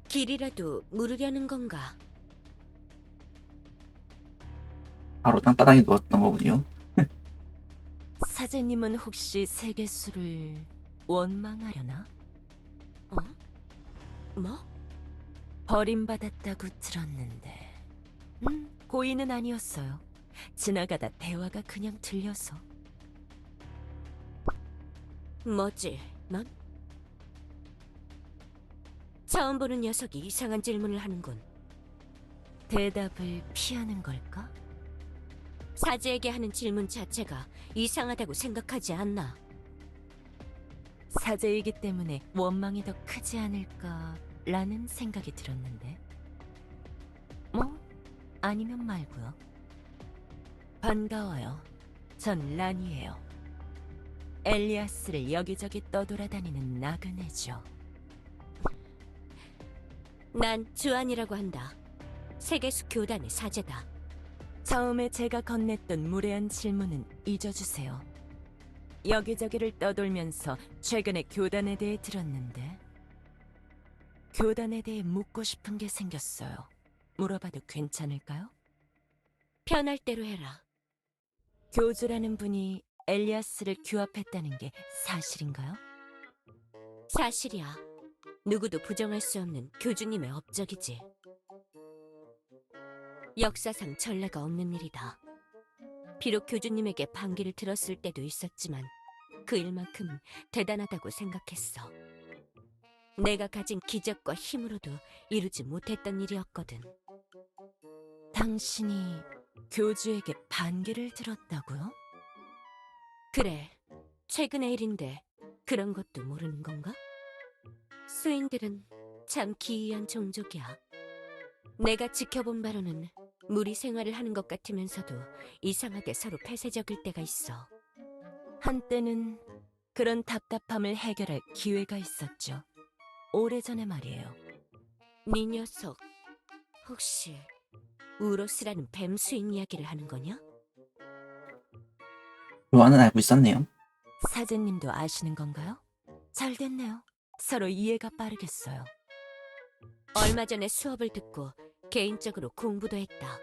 길이라도 물으려는 건가? 바로 땅바닥에 누웠던 거군요. 사제님은 혹시 세계수를 원망하려나? 뭐? 버림받았다고 들었는데. 고의는 아니었어요. 지나가다 대화가 그냥 들려서. 뭐지, 넌? 처음 보는 녀석이 이상한 질문을 하는군. 대답을 피하는 걸까? 사제에게 하는 질문 자체가 이상하다고 생각하지 않나? 사제이기 때문에 원망이 더 크지 않을까라는 생각이 들었는데. 뭐, 아니면 말고요. 반가워요. 전 란이에요. 엘리아스를 여기저기 떠돌아다니는 나그네죠. 난 주안이라고 한다. 세계수 교단의 사제다. 처음에 제가 건넸던 무례한 질문은 잊어주세요. 여기저기를 떠돌면서 최근에 교단에 대해 들었는데 교단에 대해 묻고 싶은 게 생겼어요. 물어봐도 괜찮을까요? 편할 대로 해라. 교주라는 분이 엘리아스를 규합했다는 게 사실인가요? 사실이야. 누구도 부정할 수 없는 교주님의 업적이지. 역사상 전례가 없는 일이다. 비록 교주님에게 반기를 들었을 때도 있었지만 그 일만큼 대단하다고 생각했어. 내가 가진 기적과 힘으로도 이루지 못했던 일이었거든. 당신이 교주에게 반기를 들었다고요? 그래, 최근의 일인데 그런 것도 모르는 건가? 수인들은 참 기이한 종족이야. 내가 지켜본 바로는 무리 생활을 하는 것 같으면서도 이상하게 서로 폐쇄적일 때가 있어. 한때는 그런 답답함을 해결할 기회가 있었죠. 오래전에 말이에요. 네 녀석, 혹시 우로스라는 뱀 수인 이야기를 하는 거냐? 로아는 알고 있었네요. 사제님도 아시는 건가요? 잘 됐네요. 서로 이해가 빠르겠어요. 얼마 전에 수업을 듣고 개인적으로 공부도 했다.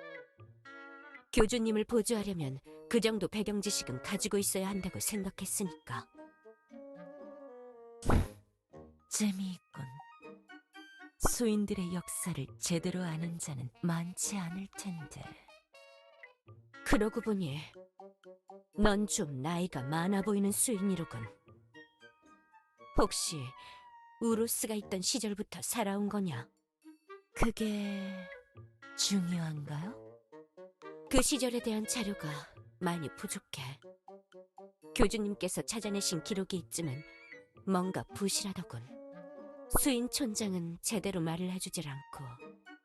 교주님을 보조하려면 그 정도 배경 지식은 가지고 있어야 한다고 생각했으니까. 재미있군. 수인들의 역사를 제대로 아는 자는 많지 않을 텐데. 그러고 보니 넌 좀 나이가 많아 보이는 수인이로군. 혹시 우루스가 있던 시절부터 살아온 거냐? 그게 중요한가요? 그 시절에 대한 자료가 많이 부족해. 교주님께서 찾아내신 기록이 있지만 뭔가 부실하더군. 수인 촌장은 제대로 말을 해주질 않고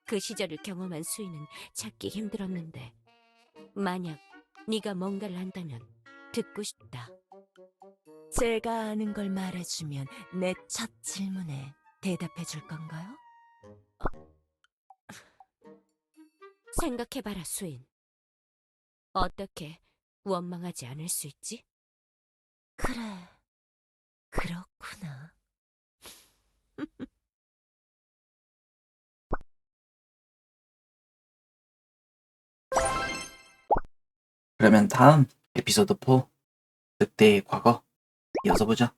그 시절을 경험한 수인은 찾기 힘들었는데 만약 네가 뭔가를 한다면 듣고 싶다. 제가 아는 걸 말해주면 내 첫 질문에 대답해 줄 건가요? 생각해봐라, 수인. 어떻게 원망하지 않을 수 있지? 그래, 그렇구나. 그러면 다음 에피소드 4 늑대의 과거 이어서 보죠.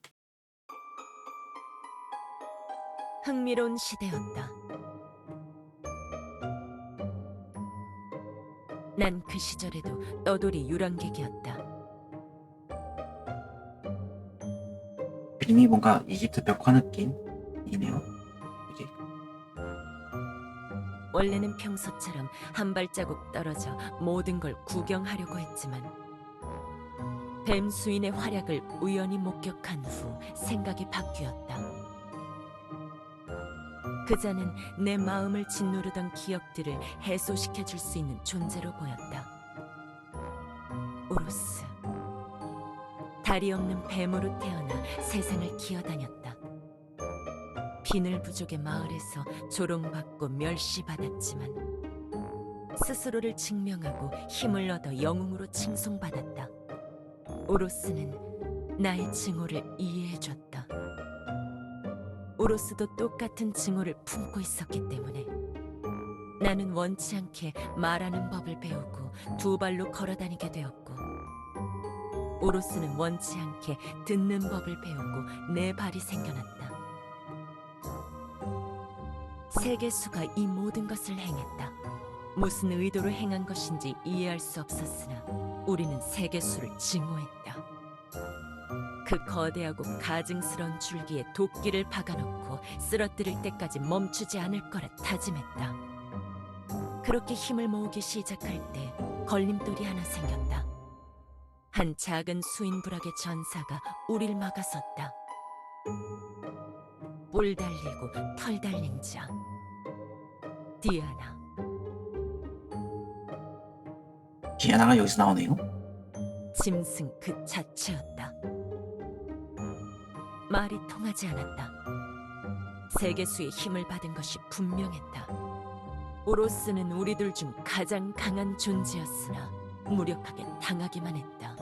흥미로운 시대였다. 난 그 시절에도 떠돌이 유랑객이었다. 그림이 뭔가 이집트 벽화 느낌이네요. 이게 원래는 평소처럼 한 발자국 떨어져 모든 걸 구경하려고 했지만 뱀 수인의 활약을 우연히 목격한 후 생각이 바뀌었다. 그자는 내 마음을 짓누르던 기억들을 해소시켜 줄 수 있는 존재로 보였다. 우루스. 다리 없는 뱀으로 태어나 세상을 기어다녔다. 비늘부족의 마을에서 조롱받고 멸시받았지만 스스로를 증명하고 힘을 얻어 영웅으로 칭송받았다. 우루스는 나의 증오를 이해해줬다. 우루스도 똑같은 증오를 품고 있었기 때문에 나는 원치 않게 말하는 법을 배우고 두 발로 걸어다니게 되었고 우루스는 원치 않게 듣는 법을 배우고 네 발이 생겨났다. 세계수가 이 모든 것을 행했다. 무슨 의도로 행한 것인지 이해할 수 없었으나 우리는 세계수를 증오했다. 그 거대하고 가증스러운 줄기에 도끼를 박아놓고 쓰러뜨릴 때까지 멈추지 않을 거라 다짐했다. 그렇게 힘을 모으기 시작할 때 걸림돌이 하나 생겼다. 한 작은 수인부락의 전사가 우릴 막아섰다. 뿔 달리고 털 달린 자 디아나. 디아나가 여기서 나오네요. 짐승 그 자체였다. 말이 통하지 않았다. 세계수의 힘을 받은 것이 분명했다. 오로스는 우리들 중 가장 강한 존재였으나 무력하게 당하기만 했다.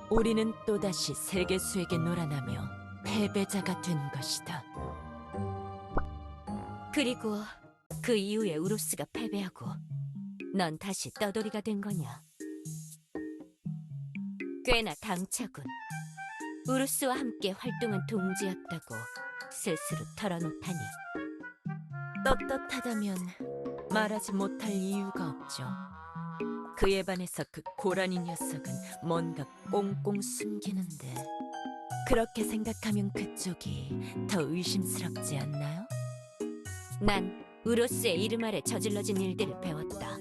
우리는 또다시 세계수에게 놀아나며 패배자가 된 것이다. 그리고 그 이후에 우루스가 패배하고 넌 다시 떠돌이가 된 거냐? 꽤나 당차군. 우루스와 함께 활동한 동지였다고 스스로 털어놓다니. 떳떳하다면 말하지 못할 이유가 없죠. 그에 반해서 그 고라니 녀석은 뭔가 꽁꽁 숨기는데 그렇게 생각하면 그쪽이 더 의심스럽지 않나요? 난 우로스의 이름 아래 저질러진 일들을 배웠다.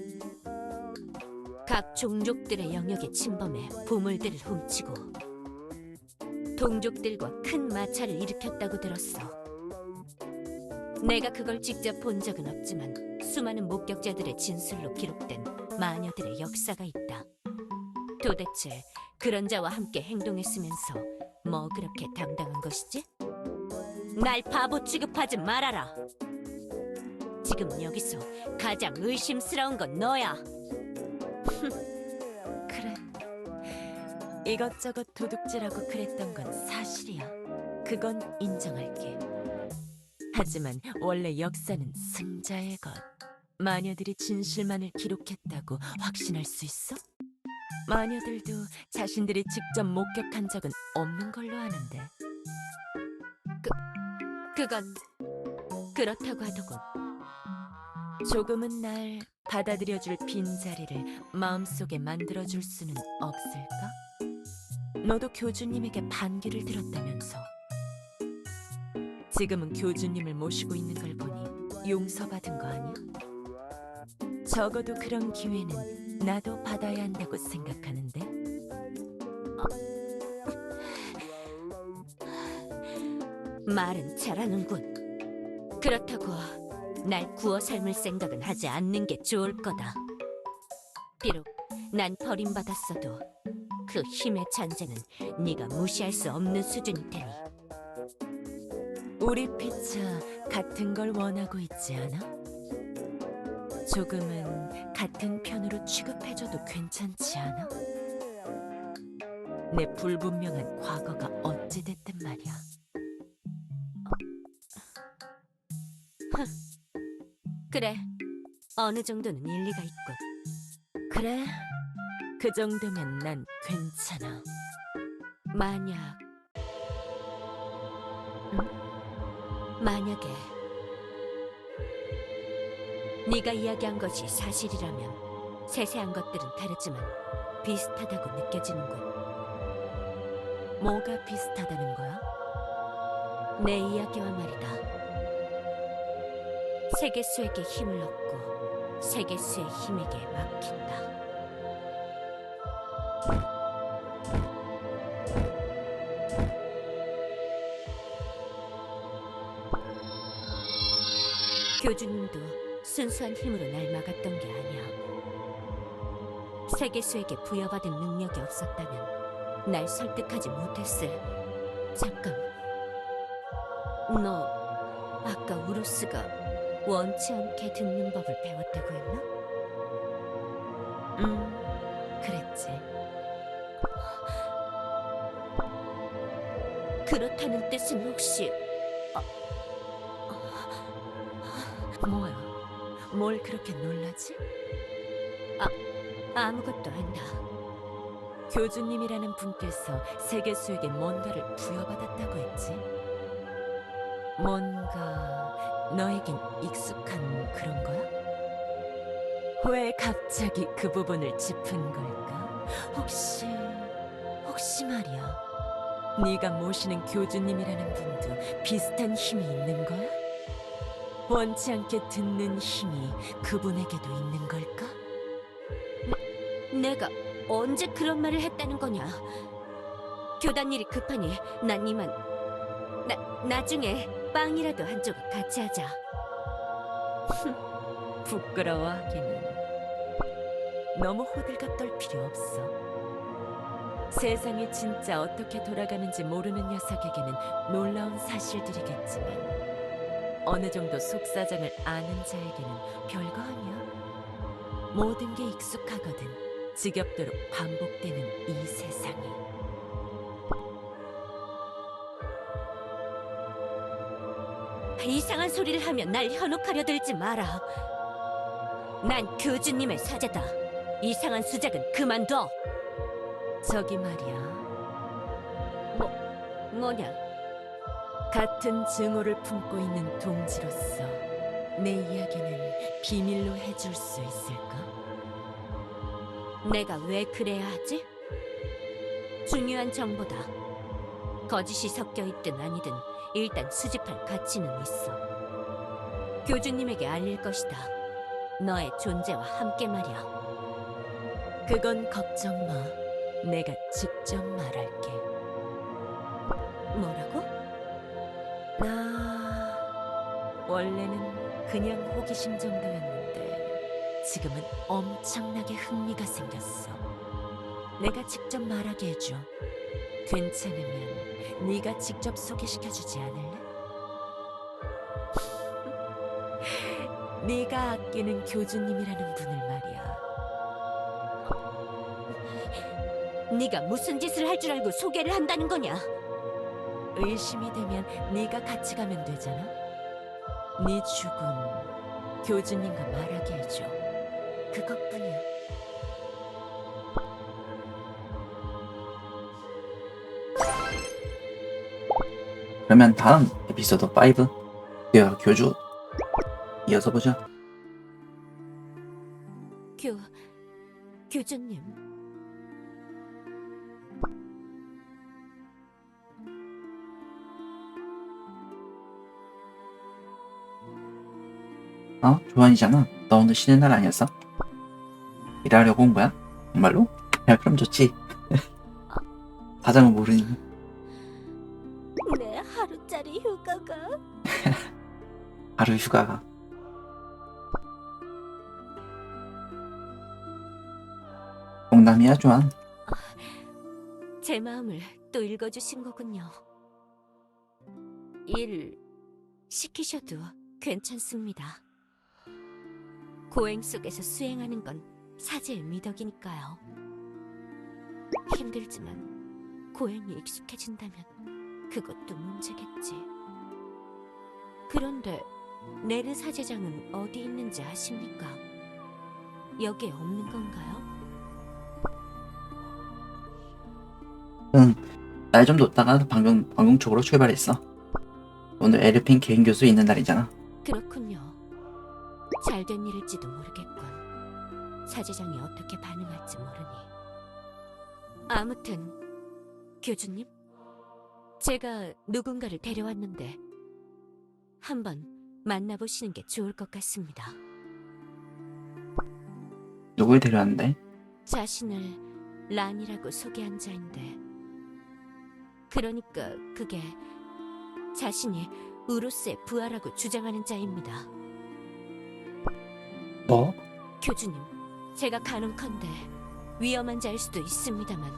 각 종족들의 영역에 침범해 보물들을 훔치고 동족들과 큰 마찰을 일으켰다고 들었어. 내가 그걸 직접 본 적은 없지만 수많은 목격자들의 진술로 기록된 마녀들의 역사가 있다. 도대체 그런 자와 함께 행동했으면서 뭐 그렇게 당당한 것이지? 날 바보 취급하지 말아라. 지금 여기서 가장 의심스러운 건 너야. 그래. 이것저것 도둑질하고 그랬던 건 사실이야. 그건 인정할게. 하지만 원래 역사는 승자의 것. 마녀들이 진실만을 기록했다고 확신할 수 있어? 마녀들도 자신들이 직접 목격한 적은 없는 걸로 아는데. 그건 그렇다고 하더군. 조금은 날 받아들여줄 빈자리를 마음속에 만들어줄 수는 없을까? 너도 교주님에게 반기를 들었다면서. 지금은 교주님을 모시고 있는 걸 보니 용서받은 거 아니야? 적어도 그런 기회는 나도 받아야 한다고 생각하는데. 말은 잘하는군. 그렇다고 날 구워 삶을 생각은 하지 않는 게 좋을 거다. 비록 난 버림받았어도 그 힘의 잔재는 네가 무시할 수 없는 수준이 테니. 우리 피차 같은 걸 원하고 있지 않아? 조금은 같은 편으로 취급해줘도 괜찮지 않아? 내 불분명한 과거가 어찌됐든 말이야. 그래, 어느 정도는 일리가 있군. 그래, 그 정도면 난 괜찮아. 만약 만약에 네가 이야기한 것이 사실이라면 세세한 것들은 다르지만 비슷하다고 느껴지는군. 뭐가 비슷하다는 거야? 내 이야기와 말이다. 세계수에게 힘을 얻고 세계수의 힘에게 맡긴다. 교주님도 순수한 힘으로 날 막았던 게 아니야. 세계수에게 부여받은 능력이 없었다면 날 설득하지 못했을. 잠깐, 너 아까 우루스가 원치 않게 듣는 법을 배웠다고 했나? 그랬지. 그렇다는 뜻은 혹시 뭐야? 뭘 그렇게 놀라지? 아무것도 아니다. 교주님이라는 분께서 세계수에게 뭔가를 부여받았다고 했지? 뭔가 너에겐 익숙한 그런 거야? 왜 갑자기 그 부분을 짚은 걸까? 혹시 말이야. 네가 모시는 교주님이라는 분도 비슷한 힘이 있는 거야? 원치 않게 듣는 힘이 그분에게도 있는 걸까? 내가 언제 그런 말을 했다는 거냐? 교단 일이 급하니 난 이만 나중에 빵이라도 한 조각 같이 하자. 부끄러워하기는. 너무 호들갑 떨 필요 없어. 세상이 진짜 어떻게 돌아가는지 모르는 녀석에게는 놀라운 사실들이겠지만 어느 정도 속사정을 아는 자에게는 별거 아니야. 모든 게 익숙하거든. 지겹도록 반복되는 이 세상이. 이상한 소리를 하면 날 현혹하려 들지 마라. 난 교주님의 사제다. 이상한 수작은 그만둬. 저기 말이야. 뭐냐? 같은 증오를 품고 있는 동지로서 내 이야기는 비밀로 해줄 수 있을까? 내가 왜 그래야 하지? 중요한 정보다. 거짓이 섞여 있든 아니든 일단 수집할 가치는 있어. 교주님에게 알릴 것이다. 너의 존재와 함께 말이야. 그건 걱정 마. 내가 직접 말할게. 뭐라고? 나 원래는 그냥 호기심 정도였는데 지금은 엄청나게 흥미가 생겼어. 내가 직접 말하게 해줘. 괜찮으면 네가 직접 소개시켜주지 않을래? 네가 아끼는 교주님이라는 분을 말이야. 네가 무슨 짓을 할 줄 알고 소개를 한다는 거냐? 의심이 되면 네가 같이 가면 되잖아. 네 죽음 교주님과 말하게 해줘. 그것뿐이야. 그러면 다음 에피소드 5 뼈 교주 이어서 보죠. 교주님. 조한이잖아. 너 오늘 쉬는 날 아니었어? 일하려고 온 거야? 정말로? 야, 그럼 좋지. 사장은 모르니. 내 하루짜리 휴가가. 하루 휴가가. 농담이야, 조한. 제 마음을 또 읽어주신 거군요. 일 시키셔도 괜찮습니다. 고행 속에서 수행하는 건 사제의 미덕이니까요. 힘들지만 고행이 익숙해진다면 그것도 문제겠지. 그런데 네르 사제장은 어디 있는지 아십니까? 여기에 없는 건가요? 응. 날 좀 뒀다가 방금 쪽으로 출발했어. 오늘 에르핀 개인 교수 있는 날이잖아. 그렇군요. 잘된 일일지도 모르겠군. 사제장이 어떻게 반응할지 모르니. 아무튼 교주님, 제가 누군가를 데려왔는데 한번 만나보시는 게 좋을 것 같습니다. 누굴 데려왔는데? 자신을 란이라고 소개한 자인데, 그러니까 그게 자신이 우루스의 부하라고 주장하는 자입니다. 뭐? 교주님, 제가 가능컨대 위험한 자일 수도 있습니다만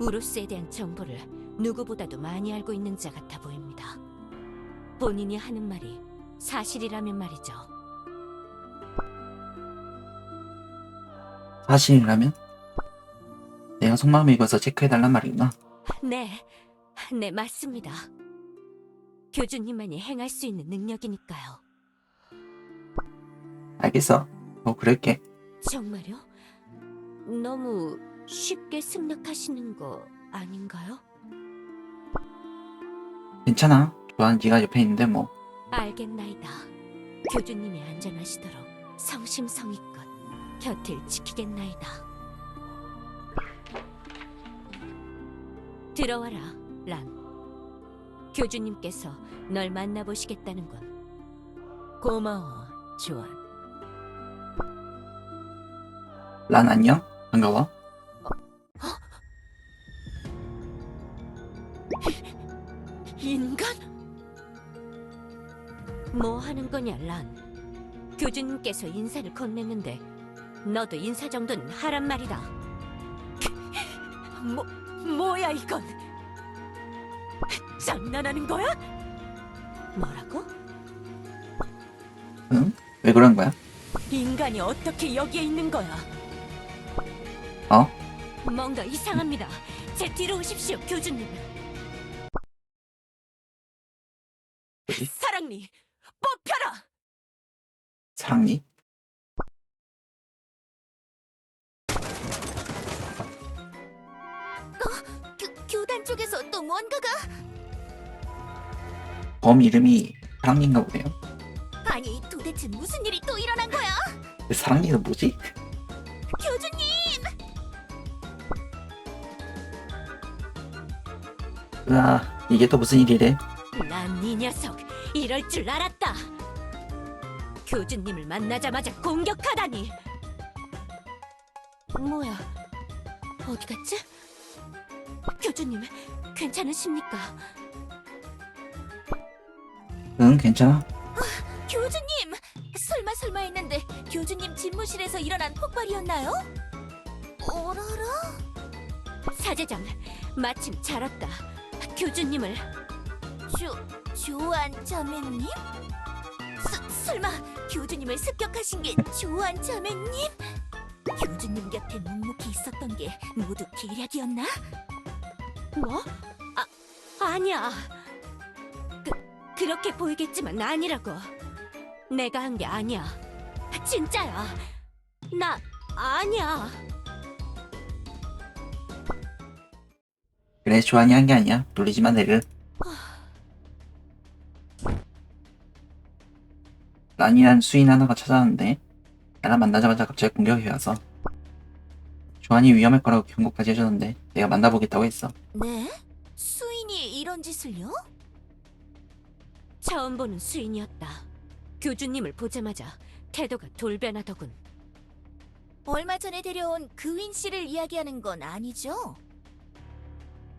우루스에 대한 정보를 누구보다도 많이 알고 있는 자 같아 보입니다. 본인이 하는 말이 사실이라면 말이죠. 사실이라면? 내가 속마음을 읽어서 체크해달란 말이구나. 네, 맞습니다. 교주님만이 행할 수 있는 능력이니까요. 알겠어. 그럴게. 정말요? 너무 쉽게 승낙하시는 거 아닌가요? 괜찮아. 조한 네가 옆에 있는데 뭐. 알겠나이다. 교주님이 안전하시도록 성심성의껏 곁을 지키겠나이다. 들어와라, 란. 교주님께서 널 만나보시겠다는 건. 고마워, 조한. 란 안녕? 반가워. 인간? 뭐 하는 거냐, 란. 교주님께서 인사를 건넸는데 너도 인사 정도는 하란 말이다. 뭐야 이건? 장난하는 거야? 뭐라고? 응? 왜 그런 거야? 인간이 어떻게 여기에 있는 거야? 뭔가 이상합니다. 제 뒤로 오십시오, 교주님. 뭐지? 사랑니, 뽑혀라! 사랑니? 교단 쪽에서 또 뭔가가. 범 이름이 사랑니인가 보네요. 대체 무슨 일이 또 일어난 거야? 사랑니는 뭐지? 교주님! 으아, 이게 또 무슨 일이래? 난 이 녀석 이럴 줄 알았다. 교주님을 만나자마자 공격하다니. 뭐야? 어디 갔지? 교주님, 괜찮으십니까? 응, 괜찮아. 교주님! 설마 했는데 교주님 집무실에서 일어난 폭발이었나요? 어라라? 사제장, 마침 잘 왔다. 교주님을. 조안 자매님? 설마 교주님을 습격하신 게 조안 자매님? 교주님 곁에 묵묵히 있었던 게 모두 계략이었나? 뭐? 아니야. 그렇게 보이겠지만 아니라고. 내가 한 게 아니야. 진짜야. 나 아니야. 그래, 조안이 한 게 아니야. 놀리지 마, 내를. 란이란 수인 하나가 찾아왔는데 나랑 만나자마자 갑자기 공격이 와서 조안이 위험할 거라고 경고까지 해줬는데 내가 만나보겠다고 했어. 네? 수인이 이런 짓을요? 처음 보는 수인이었다. 교주님을 보자마자 태도가 돌변하더군. 얼마 전에 데려온 그윈 씨를 이야기하는 건 아니죠?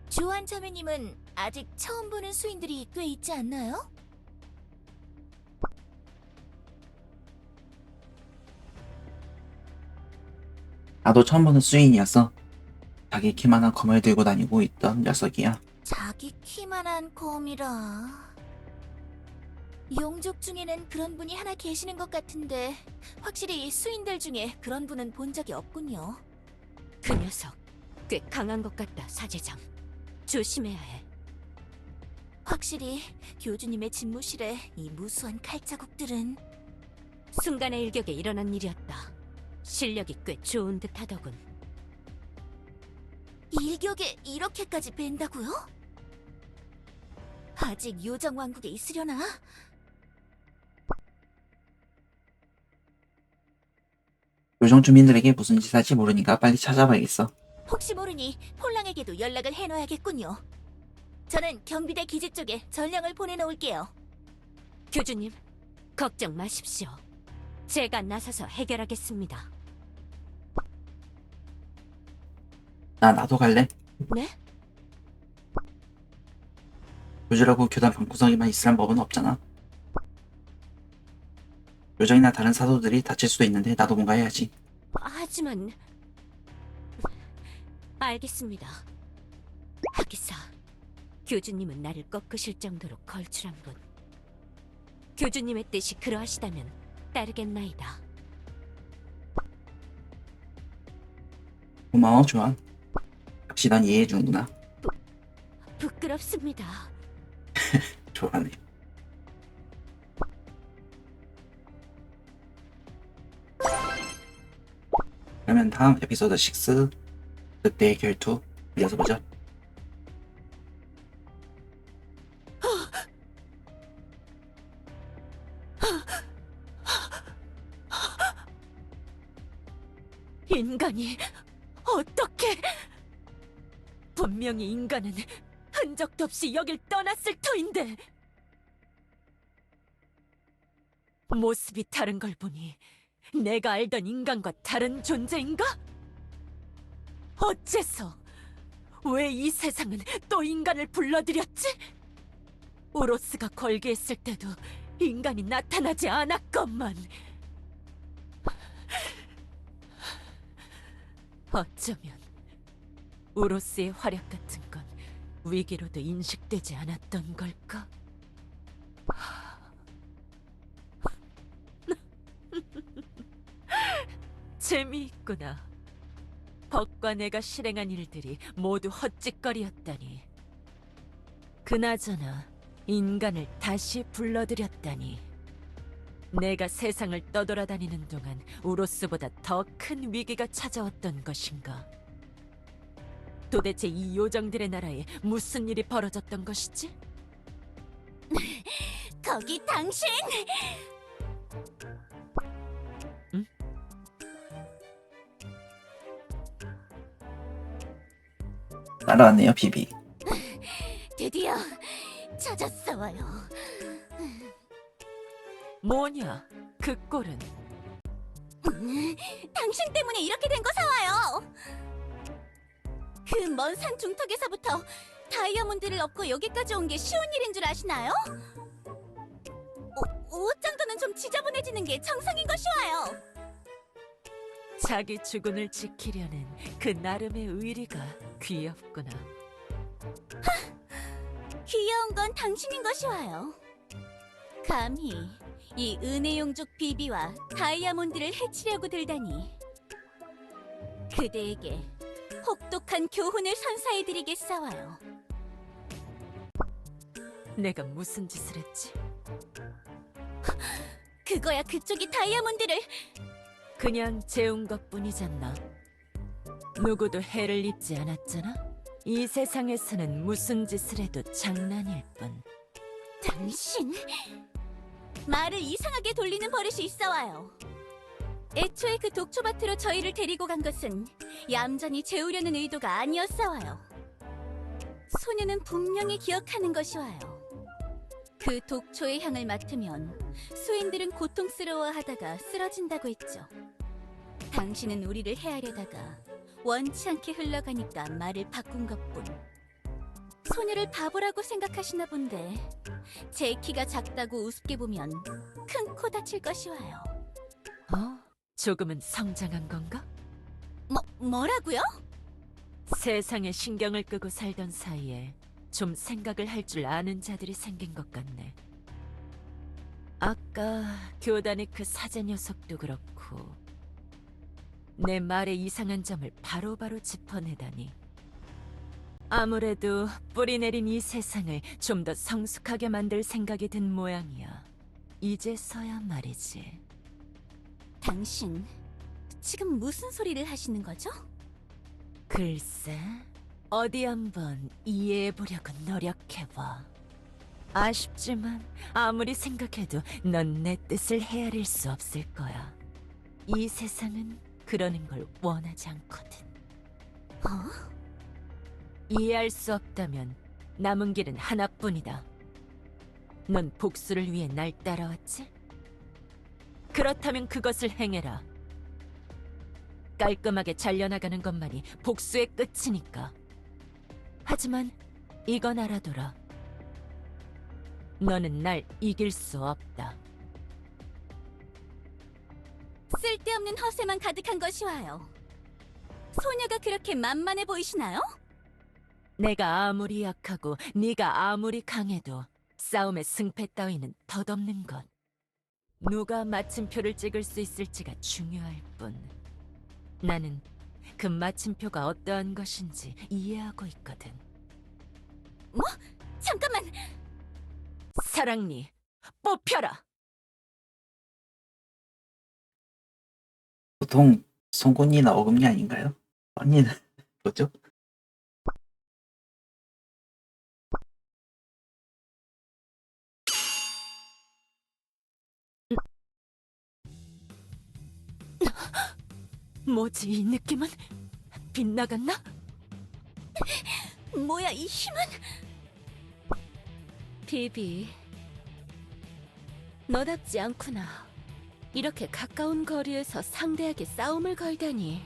조안 자매님은 아직 처음 보는 수인들이 꽤 있지 않나요? 나도 처음 보는 수인이었어. 자기 키만한 검을 들고 다니고 있던 녀석이야. 자기 키만한 검이라... 용족 중에는 그런 분이 하나 계시는 것 같은데 확실히 수인들 중에 그런 분은 본 적이 없군요. 그 녀석 꽤 강한 것 같다, 사제장. 조심해야 해. 확실히 교주님의 집무실에 이 무수한 칼자국들은... 순간의 일격에 일어난 일이었다. 실력이 꽤 좋은 듯 하더군. 일격에 이렇게까지 벤다고요? 아직 요정왕국에 있으려나? 요정 주민들에게 무슨 짓 할지 모르니까 빨리 찾아봐야겠어. 혹시 모르니 폴랑에게도 연락을 해놔야겠군요. 저는 경비대 기지 쪽에 전령을 보내놓을게요. 교주님, 걱정 마십시오. 제가 나서서 해결하겠습니다. 나도 갈래. 네? 요주라고 교단 방구석에만 있으란 법은 없잖아. 요정이나 다른 사도들이 다칠 수도 있는데 나도 뭔가 해야지. 하지만... 알겠습니다. 하기사, 교주님은 나를 꺾으실 정도로 걸출한 분. 교주님의 뜻이 그러하시다면 따르겠나이다. 고마워, 조안. 역시 난 이해해주는구나. 부끄럽습니다. 조안해. 그러면 다음 에피소드 6 늑대의 결투 이어서 보자. 인간이 어떻게... 분명히 인간은 흔적도 없이 여길 떠났을 터인데 모습이 다른 걸 보니 내가 알던 인간과 다른 존재인가? 어째서 왜 이 세상은 또 인간을 불러들였지? 우로스가 걸개했을 때도 인간이 나타나지 않았건만. 어쩌면 우로스의 활약 같은 건 위기로도 인식되지 않았던 걸까? 재미있구나. 법과 내가 실행한 일들이 모두 헛짓거리였다니. 그나저나 인간을 다시 불러들였다니. 내가 세상을 떠돌아다니는 동안 우로스보다 더 큰 위기가 찾아왔던 것인가? 도대체 이 요정들의 나라에 무슨 일이 벌어졌던 것이지? 거기 당신! 따라왔네요, 비비. 드디어 찾았어요. 뭐냐? 그 꼴은 당신 때문에 이렇게 된 거 사와요. 그 먼 산 중턱에서부터 다이아몬드를 얻고 여기까지 온 게 쉬운 일인 줄 아시나요? 옷 정도는 좀 지저분해지는 게 정상인 것이와요. 자기 주군을 지키려는 그 나름의 의리가 귀엽구나. 귀여운 건 당신인 것이와요. 감히 이 은혜용족 비비와 다이아몬드를 해치려고 들다니. 그대에게 혹독한 교훈을 선사해드리겠사와요. 내가 무슨 짓을 했지? 그거야 그쪽이 다이아몬드를. 그냥 재운 것뿐이잖아. 누구도 해를 입지 않았잖아. 이 세상에서는 무슨 짓을 해도 장난일 뿐. 당신 말을 이상하게 돌리는 버릇이 있어와요. 애초에 그 독초밭으로 저희를 데리고 간 것은 얌전히 재우려는 의도가 아니었사와요. 소녀는 분명히 기억하는 것이와요. 그 독초의 향을 맡으면 수인들은 고통스러워하다가 쓰러진다고 했죠. 당신은 우리를 해하려다가 원치 않게 흘러가니까 말을 바꾼 것뿐. 소녀를 바보라고 생각하시나 본데 제 키가 작다고 우습게 보면 큰 코 다칠 것이와요. 조금은 성장한 건가? 뭐라고요? 세상에 신경을 끄고 살던 사이에 좀 생각을 할 줄 아는 자들이 생긴 것 같네. 아까 교단의 그 사제 녀석도 그렇고 내 말의 이상한 점을 바로바로 짚어내다니. 아무래도 뿌리 내린 이 세상을 좀 더 성숙하게 만들 생각이 든 모양이야. 이제서야 말이지. 당신 지금 무슨 소리를 하시는 거죠? 글쎄, 어디 한번 이해해보려고 노력해봐. 아쉽지만 아무리 생각해도 넌 내 뜻을 헤아릴 수 없을 거야. 이 세상은 그러는 걸 원하지 않거든. 이해할 수 없다면 남은 길은 하나뿐이다. 넌 복수를 위해 날 따라왔지? 그렇다면 그것을 행해라. 깔끔하게 잘려나가는 것만이 복수의 끝이니까. 하지만 이건 알아둬라. 너는 날 이길 수 없다. 쓸데없는 허세만 가득한 것이와요. 소녀가 그렇게 만만해 보이시나요? 내가 아무리 약하고 네가 아무리 강해도 싸움의 승패 따위는 덧없는 것. 누가 마침표를 찍을 수 있을지가 중요할 뿐. 나는 그 마침표가 어떠한 것인지 이해하고 있거든. 잠깐만! 사랑니, 뽑혀라! 보통 송곳니나 어금니 아닌가요? 언니는 뭐죠? 뭐지 이 느낌은? 빗나갔나? 뭐야 이 힘은? 비비, 너답지 않구나. 이렇게 가까운 거리에서 상대에게 싸움을 걸다니.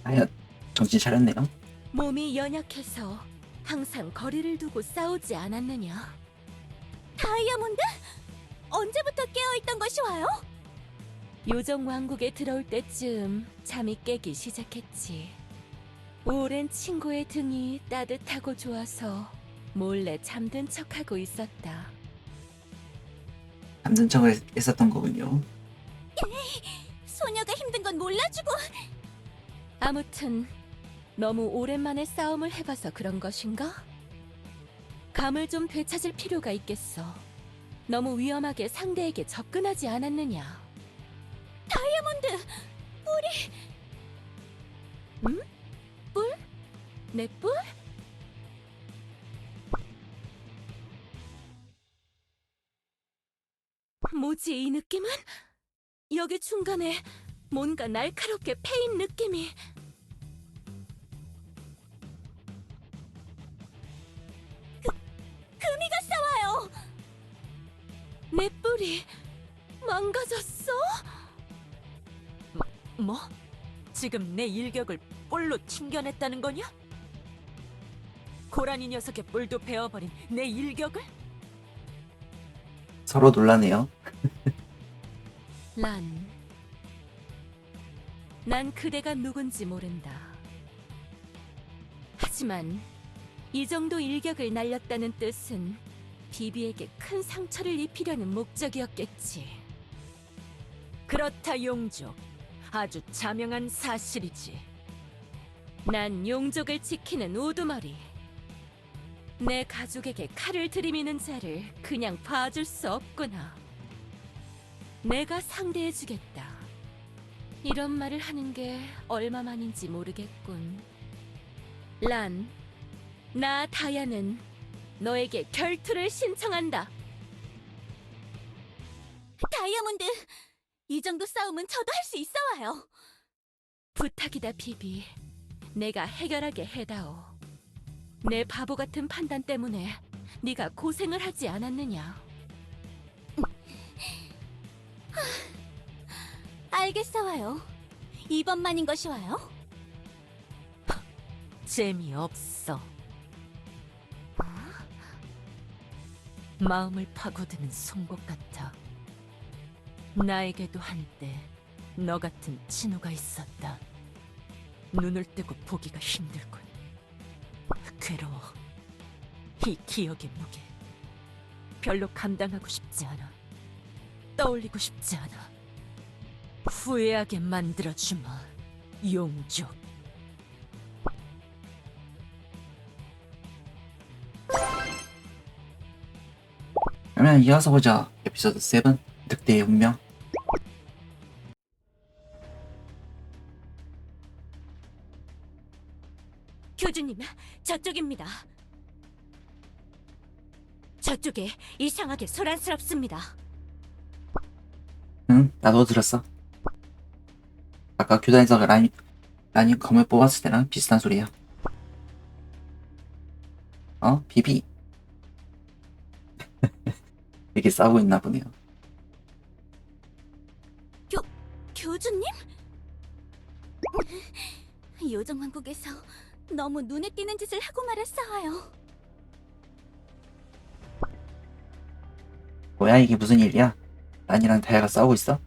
아야, 정신 차렸네요. 몸이 연약해서 항상 거리를 두고 싸우지 않았느냐? 다이아몬드? 언제부터 깨어있던 것이와요? 요정 왕국에 들어올 때쯤 잠이 깨기 시작했지. 오랜 친구의 등이 따뜻하고 좋아서 몰래 잠든 척하고 있었다. 잠든 척을 했었던 거군요. 소녀가 힘든 건 몰라주고. 아무튼 너무 오랜만에 싸움을 해봐서 그런 것인가? 감을 좀 되찾을 필요가 있겠어. 너무 위험하게 상대에게 접근하지 않았느냐? 다이아몬드! 응? 뿔? 내 뿔? 뭐지 이 느낌은? 여기 중간에 뭔가 날카롭게 패인 느낌이. 우두머리 망가졌어? 뭐? 지금 내 일격을 뿔로 튕겨냈다는 거냐? 고라니 녀석의 뿔도 베어버린 내 일격을? 서로 놀라네요. 난 그대가 누군지 모른다. 하지만 이 정도 일격을 날렸다는 뜻은 비비에게 큰 상처를 입히려는 목적이었겠지. 그렇다 용족. 아주 자명한 사실이지. 난 용족을 지키는 우두머리. 내 가족에게 칼을 들이미는 자를 그냥 봐줄 수 없구나. 내가 상대해주겠다. 이런 말을 하는 게 얼마만인지 모르겠군. 나 다야는 너에게 결투를 신청한다. 다이아몬드, 이 정도 싸움은 저도 할 수 있어 와요. 부탁이다, 비비. 내가 해결하게 해다오. 내 바보 같은 판단 때문에 네가 고생을 하지 않았느냐. 알겠어 와요. 이번만인 것이 와요. 재미없어. 마음을 파고드는 송곳 같아. 나에게도 한때 너 같은 친구가 있었다. 눈을 뜨고 보기가 힘들군. 괴로워. 이 기억의 무게. 별로 감당하고 싶지 않아. 떠올리고 싶지 않아. 후회하게 만들어주마, 용족. 그러면 이어서 보자. 에피소드 7 늑대의 운명. 교주님, 저쪽입니다. 저쪽에 이상하게 소란스럽습니다. 응, 나도 들었어. 아까 교단에서 라니 검을 뽑았을 때랑 비슷한 소리야. 비비. 이렇게 싸우고 있나 보네요. 교주님? 요정왕국에서 너무 눈에 띄는 짓을 하고 말았어요. 뭐야, 이게 무슨 일이야? 라니랑 다야가 싸우고 있어?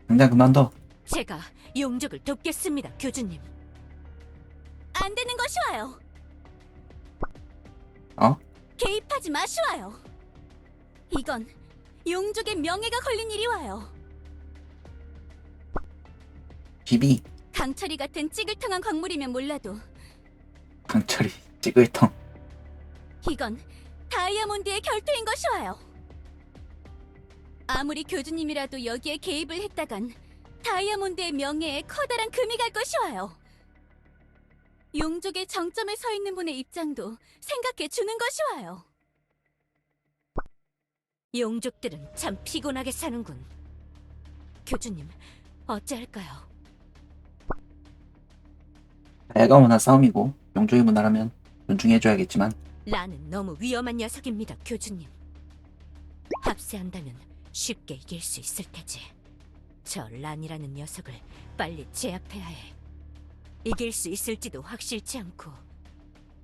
당장 그만둬. 제가 용족을 돕겠습니다, 교주님. 안 되는 것이 와요. 어? 개입하지 마시와요. 이건 용족의 명예가 걸린 일이 와요. 비비. 강철이 같은 찌글통한 광물이면 몰라도 강철이 찌글통. 이건 다이아몬드의 결투인 것이 와요. 아무리 교주님이라도 여기에 개입을 했다간 다이아몬드의 명예에 커다란 금이 갈 것이 와요. 용족의 정점에 서 있는 분의 입장도 생각해 주는 것이 와요. 용족들은 참 피곤하게 사는군. 교주님, 어찌할까요? 다야가 문화 싸움이고 용족의 문화라면 존중해줘야겠지만 라는 너무 위험한 녀석입니다, 교주님. 합세한다면 쉽게 이길 수 있을 테지. 저 란이라는 녀석을 빨리 제압해야 해. 이길 수 있을지도 확실치 않고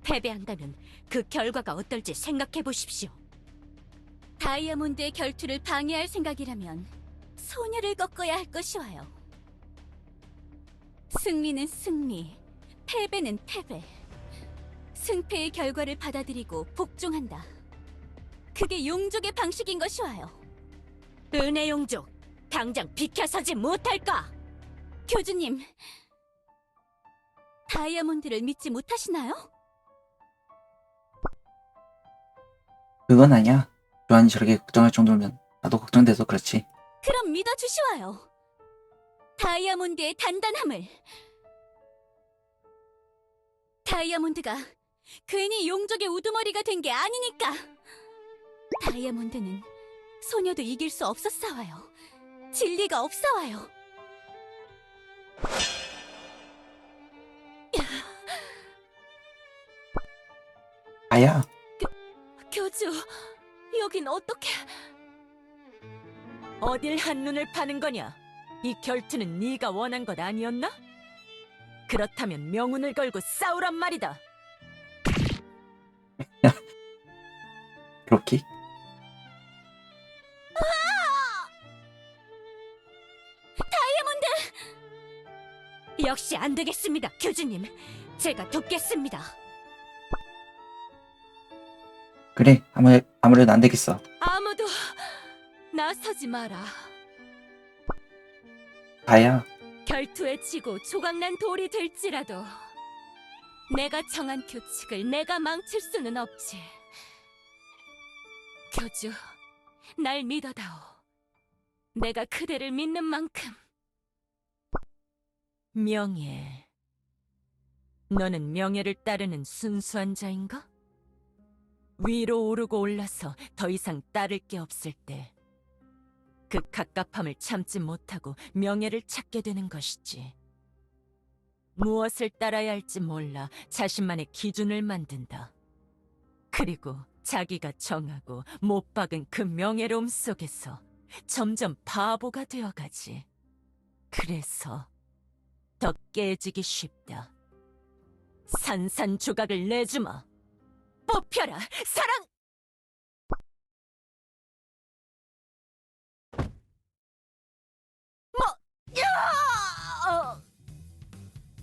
패배한다면 그 결과가 어떨지 생각해 보십시오. 다이아몬드의 결투를 방해할 생각이라면 소녀를 꺾어야 할 것이 와요. 승리는 승리, 패배는 패배. 승패의 결과를 받아들이고 복종한다. 그게 용족의 방식인 것이 와요. 은혜 용족, 당장 비켜서지 못할까? 교주님, 다이아몬드를 믿지 못하시나요? 그건 아니야. 조한이 저렇게 걱정할 정도면 나도 걱정돼서 그렇지. 그럼 믿어주시와요. 다이아몬드의 단단함을. 다이아몬드가 괜히 용족의 우두머리가 된 게 아니니까. 다이아몬드는 소녀도 이길 수 없었사와요. 진리가 없사와요. 다야. 교주, 여긴 어떻게? 어딜 한눈을 파는 거냐? 이 결투는 네가 원한 것 아니었나? 그렇다면 명운을 걸고 싸우란 말이다. 그렇게? 역시 안 되겠습니다, 교주님. 제가 돕겠습니다. 그래, 아무래도 안 되겠어. 아무도 나서지 마라. 다혜야, 결투에 지고 조각난 돌이 될지라도 내가 정한 규칙을 내가 망칠 수는 없지. 교주, 날 믿어다오. 내가 그대를 믿는 만큼. 명예. 너는 명예를 따르는 순수한 자인가? 위로 오르고 올라서 더 이상 따를 게 없을 때 그 갑갑함을 참지 못하고 명예를 찾게 되는 것이지. 무엇을 따라야 할지 몰라 자신만의 기준을 만든다. 그리고 자기가 정하고 못 박은 그 명예로움 속에서 점점 바보가 되어가지. 그래서 더 깨지기 쉽다. 산산조각을 내주마. 뽑혀라, 사랑!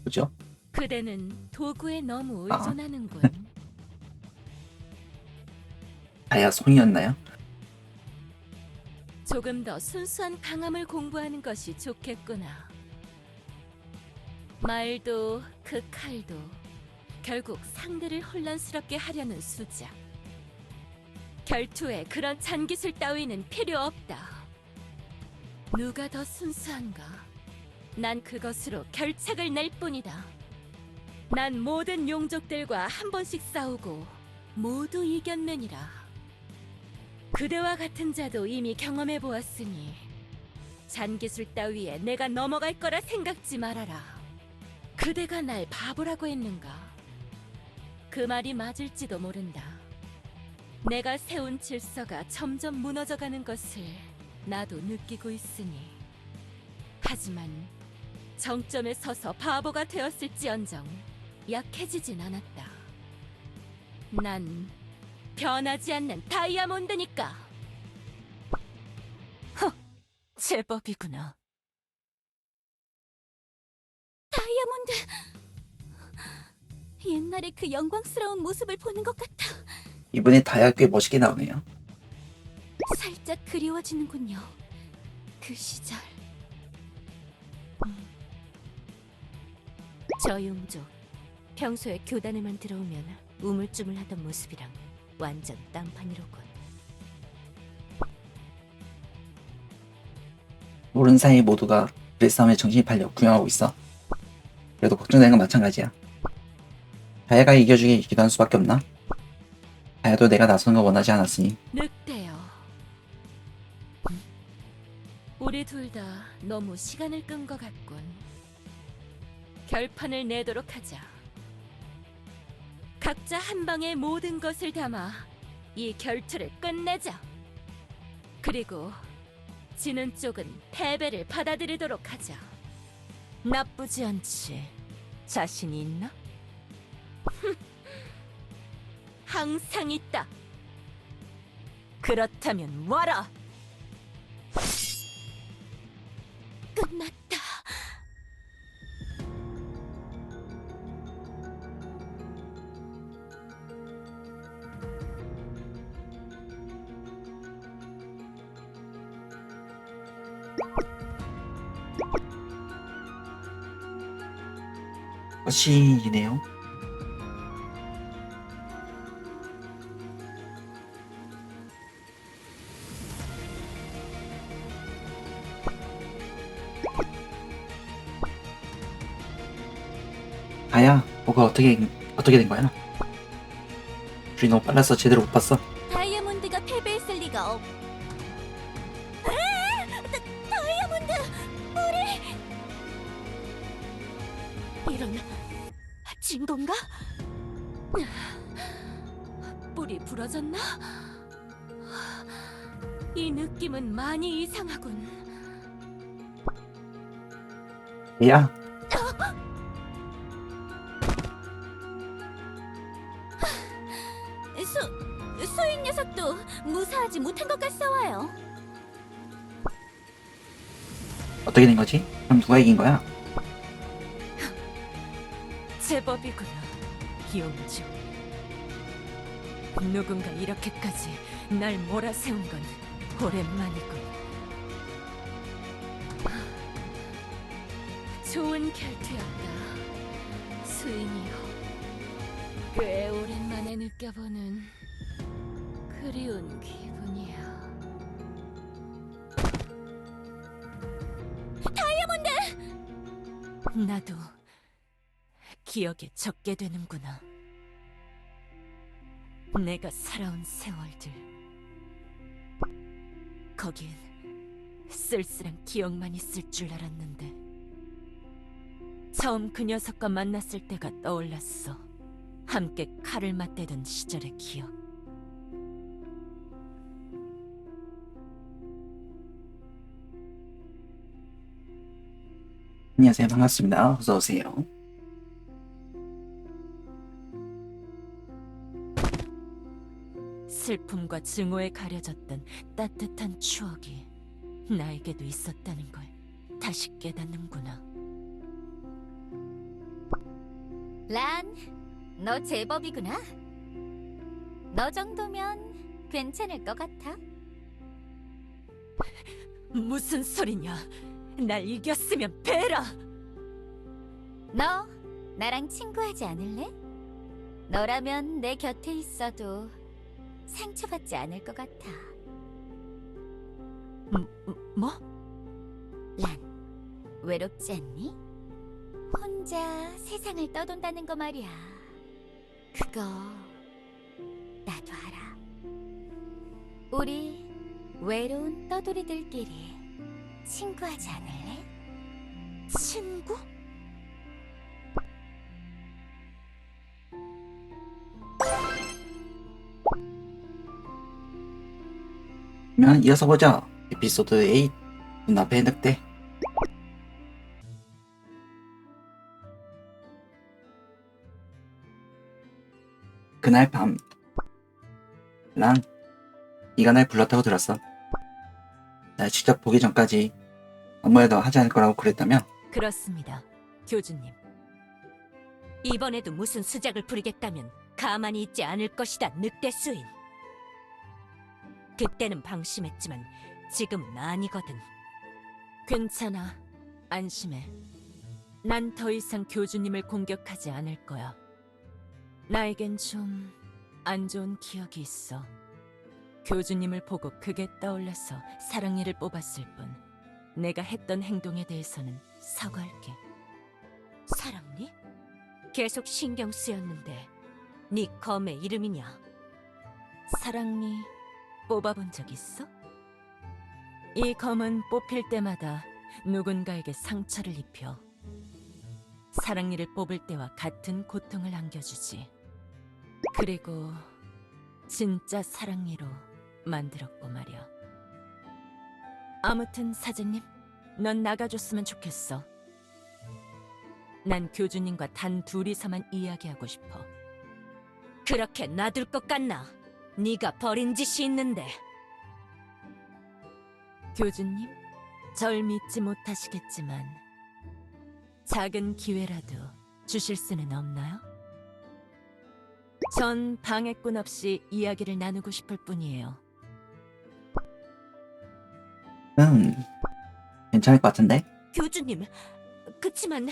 그죠? 그대는 도구에 너무 아. 의존하는군. 다혜야, 손이었나요? 조금 더 순수한 강함을 공부하는 것이 좋겠구나. 말도 그 칼도 결국 상대를 혼란스럽게 하려는 수작. 결투에 그런 잔기술 따위는 필요 없다. 누가 더 순수한가? 난 그것으로 결책을 낼 뿐이다. 난 모든 용족들과 한 번씩 싸우고 모두 이겼느니라. 그대와 같은 자도 이미 경험해 보았으니 잔기술 따위에 내가 넘어갈 거라 생각지 말아라. 그대가 날 바보라고 했는가? 그 말이 맞을지도 모른다. 내가 세운 질서가 점점 무너져가는 것을 나도 느끼고 있으니. 하지만 정점에 서서 바보가 되었을지언정 약해지진 않았다. 난 변하지 않는 다이아몬드니까. 제법이구나. 다이아몬드! 옛날에 그 영광스러운 모습을 보는 것 같아. 이번에 다혜가 꽤 멋있게 나오네요. 살짝 그리워지는군요. 그 시절. 저 용족, 평소에 교단에만 들어오면 우물쭈물하던 모습이랑 완전 딴판이로군. 모르는 사이 모두가 그 싸움에 정신이 팔려 구경하고 있어. 그래도 걱정되는 건 마찬가지야. 다혜가 이겨주기 기도할 수밖에 없나? 다혜도 내가 나서는 거 원하지 않았으니. 늑대요. 우리 둘 다 너무 시간을 끈 것 같군. 결판을 내도록 하자. 각자 한 방에 모든 것을 담아 이 결투를 끝내자. 그리고 지는 쪽은 패배를 받아들이도록 하자. 나쁘지 않지. 자신이 있나? 항상 있다. 그렇다면 와라! 끝났다. 시이네요. 다혜야, 뭐가 어떻게 된 거야? 줄이 너무 빨라서 제대로 못 봤어. 다이아몬드가 패배했을 리가 없. 다이아몬드! 우리! 이런... 진 건가? 뿔이 부러졌나? 이 느낌은 많이 이상하군. 얘야, 수인 녀석도 무사하지 못한 것 같사와요. 어떻게 된 거지? 그럼 누가 이긴 거야? 제법이구나, 기용주. 누군가 이렇게까지 날 몰아세운 건 오랜만이군. 좋은 결투였다. 수인이요. 꽤 오랜만에 느껴보는 그리운 기분이야. 나도 기억에 적게 되는구나. 내가 살아온 세월들. 거긴 쓸쓸한 기억만 있을 줄 알았는데 처음 그 녀석과 만났을 때가 떠올랐어. 함께 칼을 맞대던 시절의 기억. 안녕하세요. 반갑습니다. 어서 오세요. 슬픔과 증오에 가려졌던 따뜻한 추억이 나에게도 있었다는 걸 다시 깨닫는구나. 란, 너 제법이구나. 너 정도면 괜찮을 것 같아. 무슨 소리냐? 날 이겼으면 베라! 너 나랑 친구하지 않을래? 너라면 내 곁에 있어도 상처받지 않을 것 같아. 뭐? 란, 외롭지 않니? 혼자 세상을 떠돈다는 거 말이야. 그거 나도 알아. 우리 외로운 떠돌이들끼리 친구하지 않을래? 친구? 그러면 이어서 보죠. 에피소드 8 눈앞의 늑대. 그날 밤 란, 네가 날 불렀다고 들었어. 날 직접 보기 전까지 아무 말도 하지 않을 거라고 그랬다며? 그렇습니다, 교주님. 이번에도 무슨 수작을 부리겠다면 가만히 있지 않을 것이다, 늑대 수인. 그때는 방심했지만 지금은 아니거든. 괜찮아, 안심해. 난 더 이상 교주님을 공격하지 않을 거야. 나에겐 좀 안 좋은 기억이 있어. 교주님을 보고 그게 떠올라서 사랑니를 뽑았을 뿐 내가 했던 행동에 대해서는 사과할게. 사랑니? 계속 신경 쓰였는데 네 검의 이름이냐? 사랑니 뽑아본 적 있어? 이 검은 뽑힐 때마다 누군가에게 상처를 입혀 사랑니를 뽑을 때와 같은 고통을 안겨주지. 그리고 진짜 사랑니로 만들었고 말이야. 아무튼 사제님, 넌 나가줬으면 좋겠어. 난 교주님과 단 둘이서만 이야기하고 싶어. 그렇게 놔둘 것 같나? 네가 버린 짓이 있는데. 교주님, 절 믿지 못하시겠지만 작은 기회라도 주실 수는 없나요? 전 방해꾼 없이 이야기를 나누고 싶을 뿐이에요. 괜찮을 것 같은데? 교주님, 그치만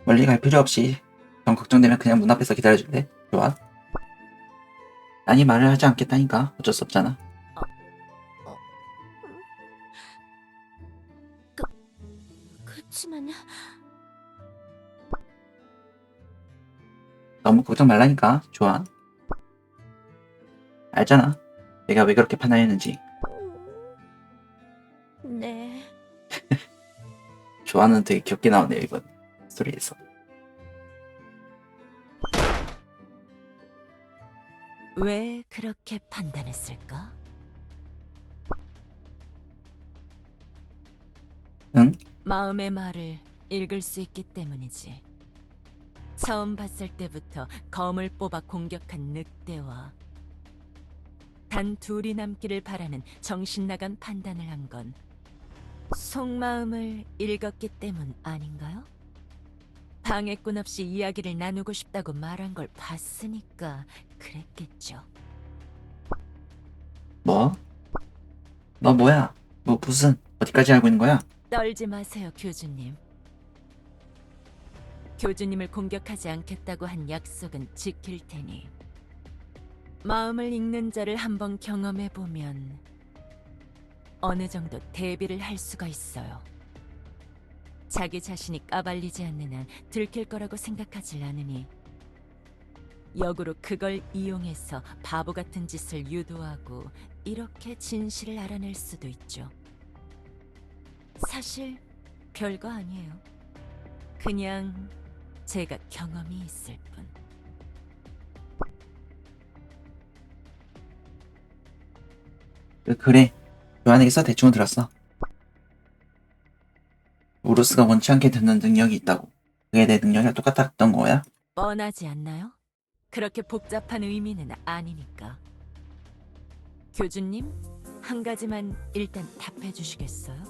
멀리 갈 필요 없이 좀 걱정되면 그냥 문 앞에서 기다려줄래? 좋아. 아니 말을 하지 않겠다니까 어쩔 수 없잖아. 그치만 너무 걱정 말라니까. 좋아. 알잖아. 내가 왜 그렇게 판단했는지. 네. 좋아는 되게 귀엽게 나오네요 이번 스토리에서. 왜 그렇게 판단했을까? 응? 마음의 말을 읽을 수 있기 때문이지. 처음 봤을 때부터 검을 뽑아 공격한 늑대와 단 둘이 남기를 바라는 정신 나간 판단을 한 건 속마음을 읽었기 때문 아닌가요? 방해꾼 없이 이야기를 나누고 싶다고 말한 걸 봤으니까 그랬겠죠. 뭐? 너 뭐야? 뭐 무슨 어디까지 알고 있는 거야? 떨지 마세요, 교주님. 교주님을 공격하지 않겠다고 한 약속은 지킬 테니 마음을 읽는 자를 한번 경험해 보면 어느 정도 대비를 할 수가 있어요. 자기 자신이 까발리지 않는 한 들킬 거라고 생각하질 않으니 역으로 그걸 이용해서 바보 같은 짓을 유도하고 이렇게 진실을 알아낼 수도 있죠. 사실 별거 아니에요. 그냥 제가 경험이 있을 뿐. 그래. 교환에게서 대충은 들었어. 우루스가 원치 않게 듣는 능력이 있다고. 그게 내 능력이랑 똑같았던 거야? 뻔하지 않나요? 그렇게 복잡한 의미는 아니니까. 교주님, 한 가지만 일단 답해 주시겠어요?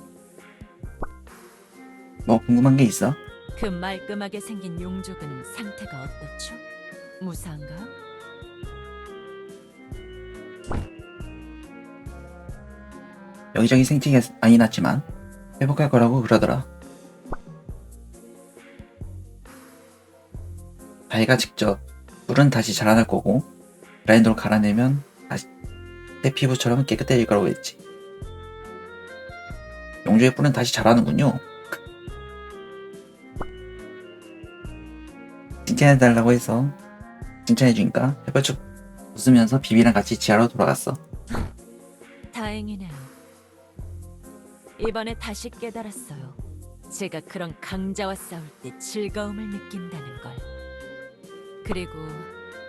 뭐 궁금한 게 있어? 그 말끔하게 생긴 용족은 상태가 어떻죠? 무사한가요? 여기저기 생티가 많이 났지만 회복할 거라고 그러더라. 다이가 직접 뿔은 다시 자라날 거고 그라인더로 갈아내면 다시 내 피부처럼 깨끗해질 거라고 했지. 용주의 뿔은 다시 자라는군요. 칭찬해달라고 해서 칭찬해주니까 햇볕쭉 웃으면서 비비랑 같이 지하로 돌아갔어. 다행이네요. 이번에 다시 깨달았어요. 제가 그런 강자와 싸울 때 즐거움을 느낀다는 걸. 그리고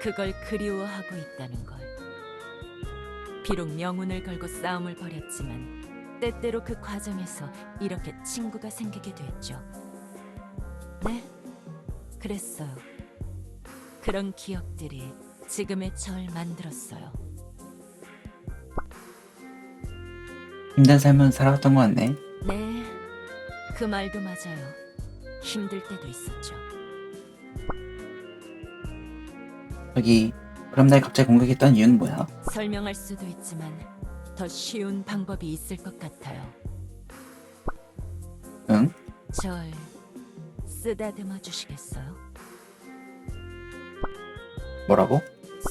그걸 그리워하고 있다는 걸. 비록 명운을 걸고 싸움을 벌였지만 때때로 그 과정에서 이렇게 친구가 생기기도 했죠. 네, 그랬어요. 그런 기억들이 지금의 절 만들었어요. 힘든 삶은 살아왔던 것 같네. 네, 그 말도 맞아요. 힘들 때도 있었죠. 저기 그럼 날 갑자기 공격했던 이유는 뭐야? 설명할 수도 있지만 더 쉬운 방법이 있을 것 같아요. 응? 절 쓰다듬어 주시겠어요? 뭐라고?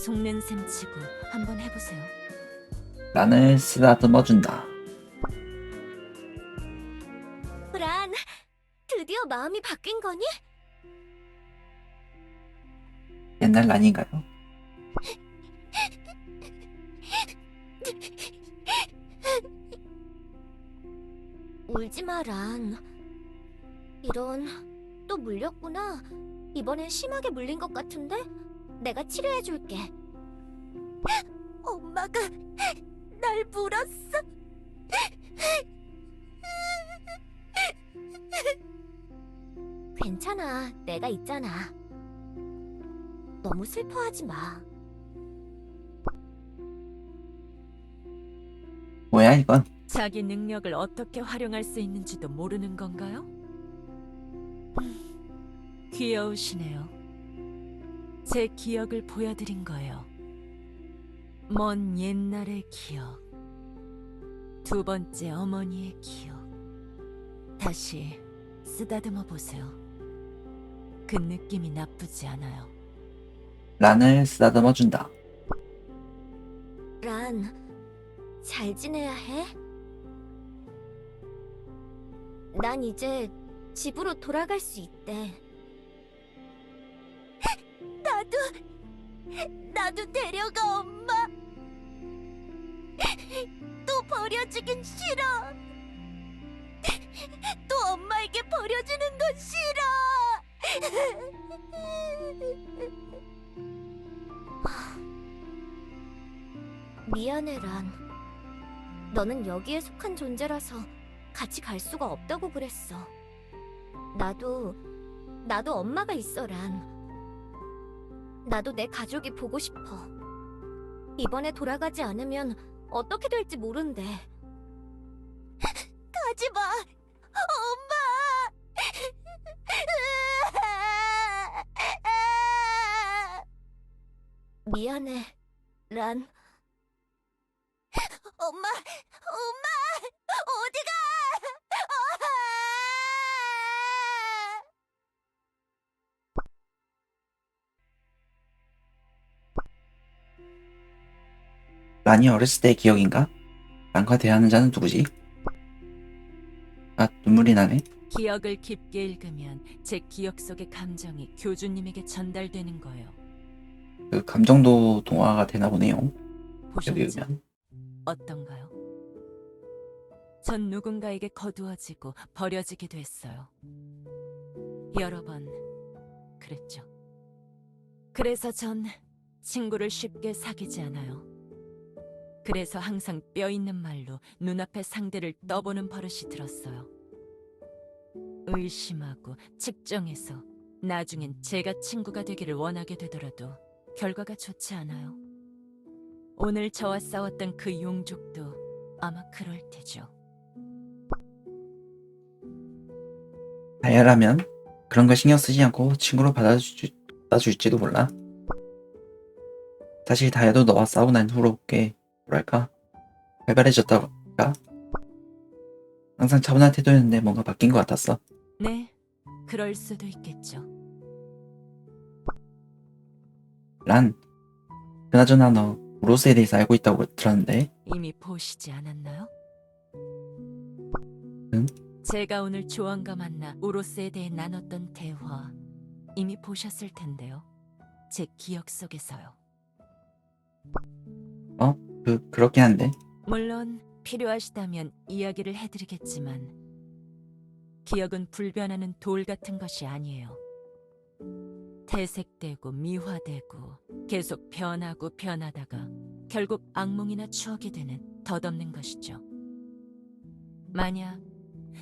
속는 셈 치고 한번 해보세요. 란을 쓰다듬어준다. 란, 드디어 마음이 바뀐 거니? 옛날 란인가요? 울지 마, 란. 이런, 또 물렸구나. 이번엔 심하게 물린 것 같은데? 내가 치료해줄게. 엄마가 날 물었어. 괜찮아, 내가 있잖아. 너무 슬퍼하지 마. 뭐야 이건? 자기 능력을 어떻게 활용할 수 있는지도 모르는 건가요? 귀여우시네요. 제 기억을 보여드린 거예요. 먼 옛날의 기억. 두 번째 어머니의 기억. 다시 쓰다듬어 보세요. 그 느낌이 나쁘지 않아요. 란을 쓰다듬어준다. 란, 잘 지내야 해? 난 이제 집으로 돌아갈 수 있대. 나도 데려가, 엄마. 또 버려주긴 싫어. 또 엄마에게 버려주는 건 싫어. 미안해, 란. 너는 여기에 속한 존재라서 같이 갈 수가 없다고 그랬어. 나도 엄마가 있어, 란. 나도 내 가족이 보고 싶어. 이번에 돌아가지 않으면 어떻게 될지 모른대. 가지 마, 엄마! 미안해, 란. 엄마, 어디가? 란이 어렸을 때의 기억인가? 란과 대화하는 자는 누구지? 아, 눈물이 나네. 기억을 깊게 읽으면 제 기억 속의 감정이 교주님에게 전달되는 거예요. 그 감정도 동화가 되나 보네요. 여기 보셨죠? 보면. 어떤가요? 전 누군가에게 거두어지고 버려지기도 했어요. 여러 번 그랬죠. 그래서 전 친구를 쉽게 사귀지 않아요. 그래서 항상 뼈 있는 말로 눈앞의 상대를 떠보는 버릇이 들었어요. 의심하고 측정해서 나중엔 제가 친구가 되기를 원하게 되더라도 결과가 좋지 않아요. 오늘 저와 싸웠던 그 용족도 아마 그럴 테죠. 다이아라면 그런 걸 신경 쓰지 않고 친구로 받아줄지도 몰라. 사실 다이아도 너와 싸우고 난 후로 꽤 뭐랄까 활발해졌다가 항상 차분한 태도였는데 뭔가 바뀐 것 같았어. 네, 그럴 수도 있겠죠. 란, 그나저나 너 우로스에 대해서 알고 있다고 들었는데. 이미 보시지 않았나요? 응? 제가 오늘 조언과 만나 우로스에 대해 나눴던 대화 이미 보셨을 텐데요. 제 기억 속에서요. 그렇긴 한데. 물론 필요하시다면 이야기를 해드리겠지만 기억은 불변하는 돌 같은 것이 아니에요. 퇴색되고 미화되고 계속 변하고 변하다가 결국 악몽이나 추억이 되는 덧없는 것이죠. 만약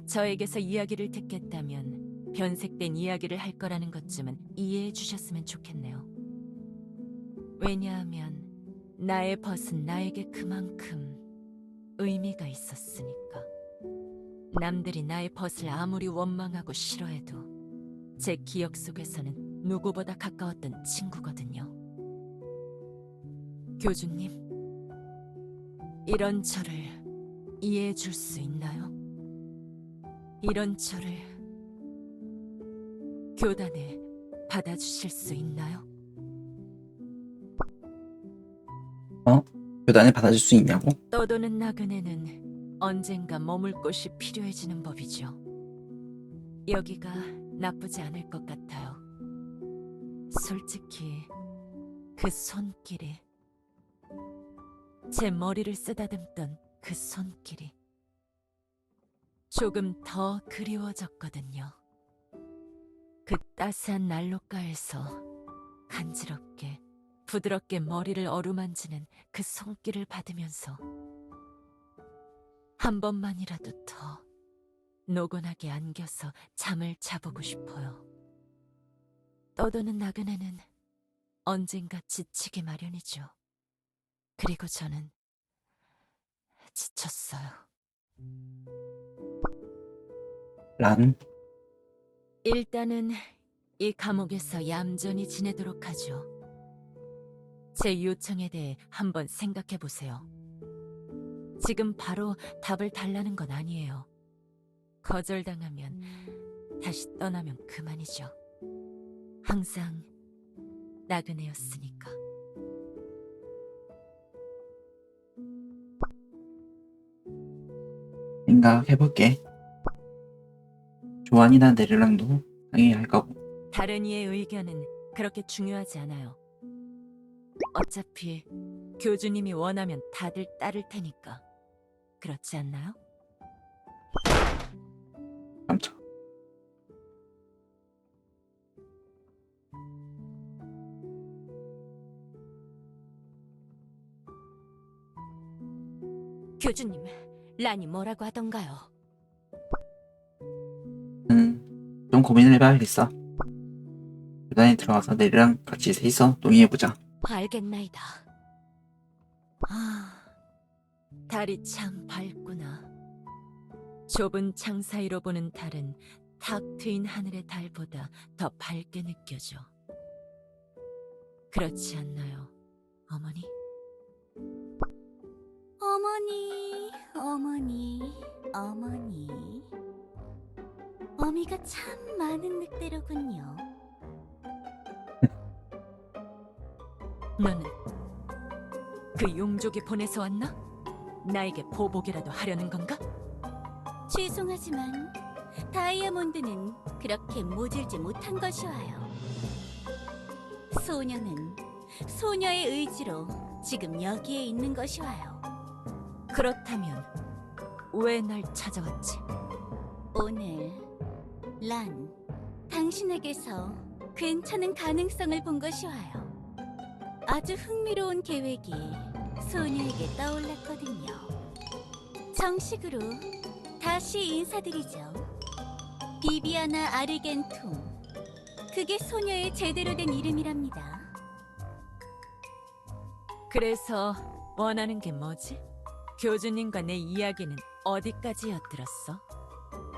저에게서 이야기를 듣겠다면 변색된 이야기를 할 거라는 것쯤은 이해해 주셨으면 좋겠네요. 왜냐하면 나의 벗은 나에게 그만큼 의미가 있었으니까. 남들이 나의 벗을 아무리 원망하고 싫어해도 제 기억 속에서는 누구보다 가까웠던 친구거든요. 교주님, 이런 저를 이해해 줄 수 있나요? 이런 저를 교단에 받아주실 수 있나요? 교단에 받아줄 수 있냐고? 떠도는 나그네는 언젠가 머물 곳이 필요해지는 법이죠. 여기가 나쁘지 않을 것 같아요. 솔직히 그 손길이, 제 머리를 쓰다듬던 그 손길이 조금 더 그리워졌거든요. 그 따스한 난로가에서 간지럽게 부드럽게 머리를 어루만지는 그 손길을 받으면서 한 번만이라도 더 노곤하게 안겨서 잠을 자보고 싶어요. 떠도는 나그네는 언젠가 지치기 마련이죠. 그리고 저는 지쳤어요. 란, 일단은 이 감옥에서 얌전히 지내도록 하죠. 제 요청에 대해 한번 생각해 보세요. 지금 바로 답을 달라는 건 아니에요. 거절당하면 다시 떠나면 그만이죠. 항상 나그네였으니까. 생각해볼게. 조안이나 네르랑도 상의할 거고. 다른 이의 의견은 그렇게 중요하지 않아요. 어차피 교주님이 원하면 다들 따를 테니까. 그렇지 않나요? 깜짝. 교주님, 란이 뭐라고 하던가요? 좀 고민을 해봐야겠어. 교단에 들어가서 내리랑 같이 셋이서 논의해보자. 알겠나이다. 아, 달이 참 밝구나. 좁은 창 사이로 보는 달은 탁 트인 하늘의 달보다 더 밝게 느껴져. 그렇지 않나요, 어머니? 어머니, 어머니, 어머니. 어미가 참 많은 늑대로군요. 너는 그 용족이 보내서 왔나? 나에게 보복이라도 하려는 건가? 죄송하지만 다이아몬드는 그렇게 모질지 못한 것이와요. 소녀는 소녀의 의지로 지금 여기에 있는 것이와요. 그렇다면 왜 날 찾아왔지? 오늘 란, 당신에게서 괜찮은 가능성을 본 것이와요. 아주 흥미로운 계획이 소녀에게 떠올랐거든요. 정식으로 다시 인사드리죠. 비비아나 아르겐툼. 그게 소녀의 제대로 된 이름이랍니다. 그래서 원하는 게 뭐지? 교주님과 내 이야기는 어디까지 엿들었어?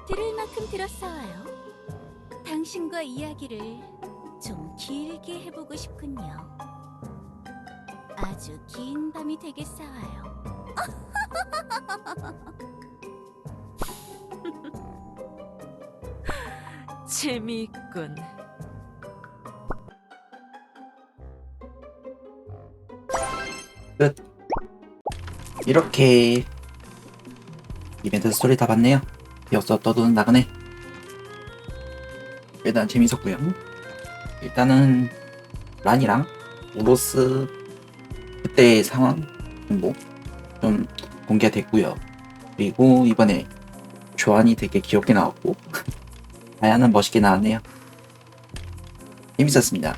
들을 만큼 들었어요. 당신과 이야기를 좀 길게 해보고 싶군요. 아주 긴 밤이 되겠어요. 재미있군. 이렇게 이벤트 스토리 다 봤네요. 이어서 떠도는 나그네. 일단 재밌었고요. 일단은 란이랑 오로스 그때의 상황 정보 좀 공개가 됐고요. 그리고 이번에 조안이 되게 귀엽게 나왔고 아야는 멋있게 나왔네요. 재밌었습니다.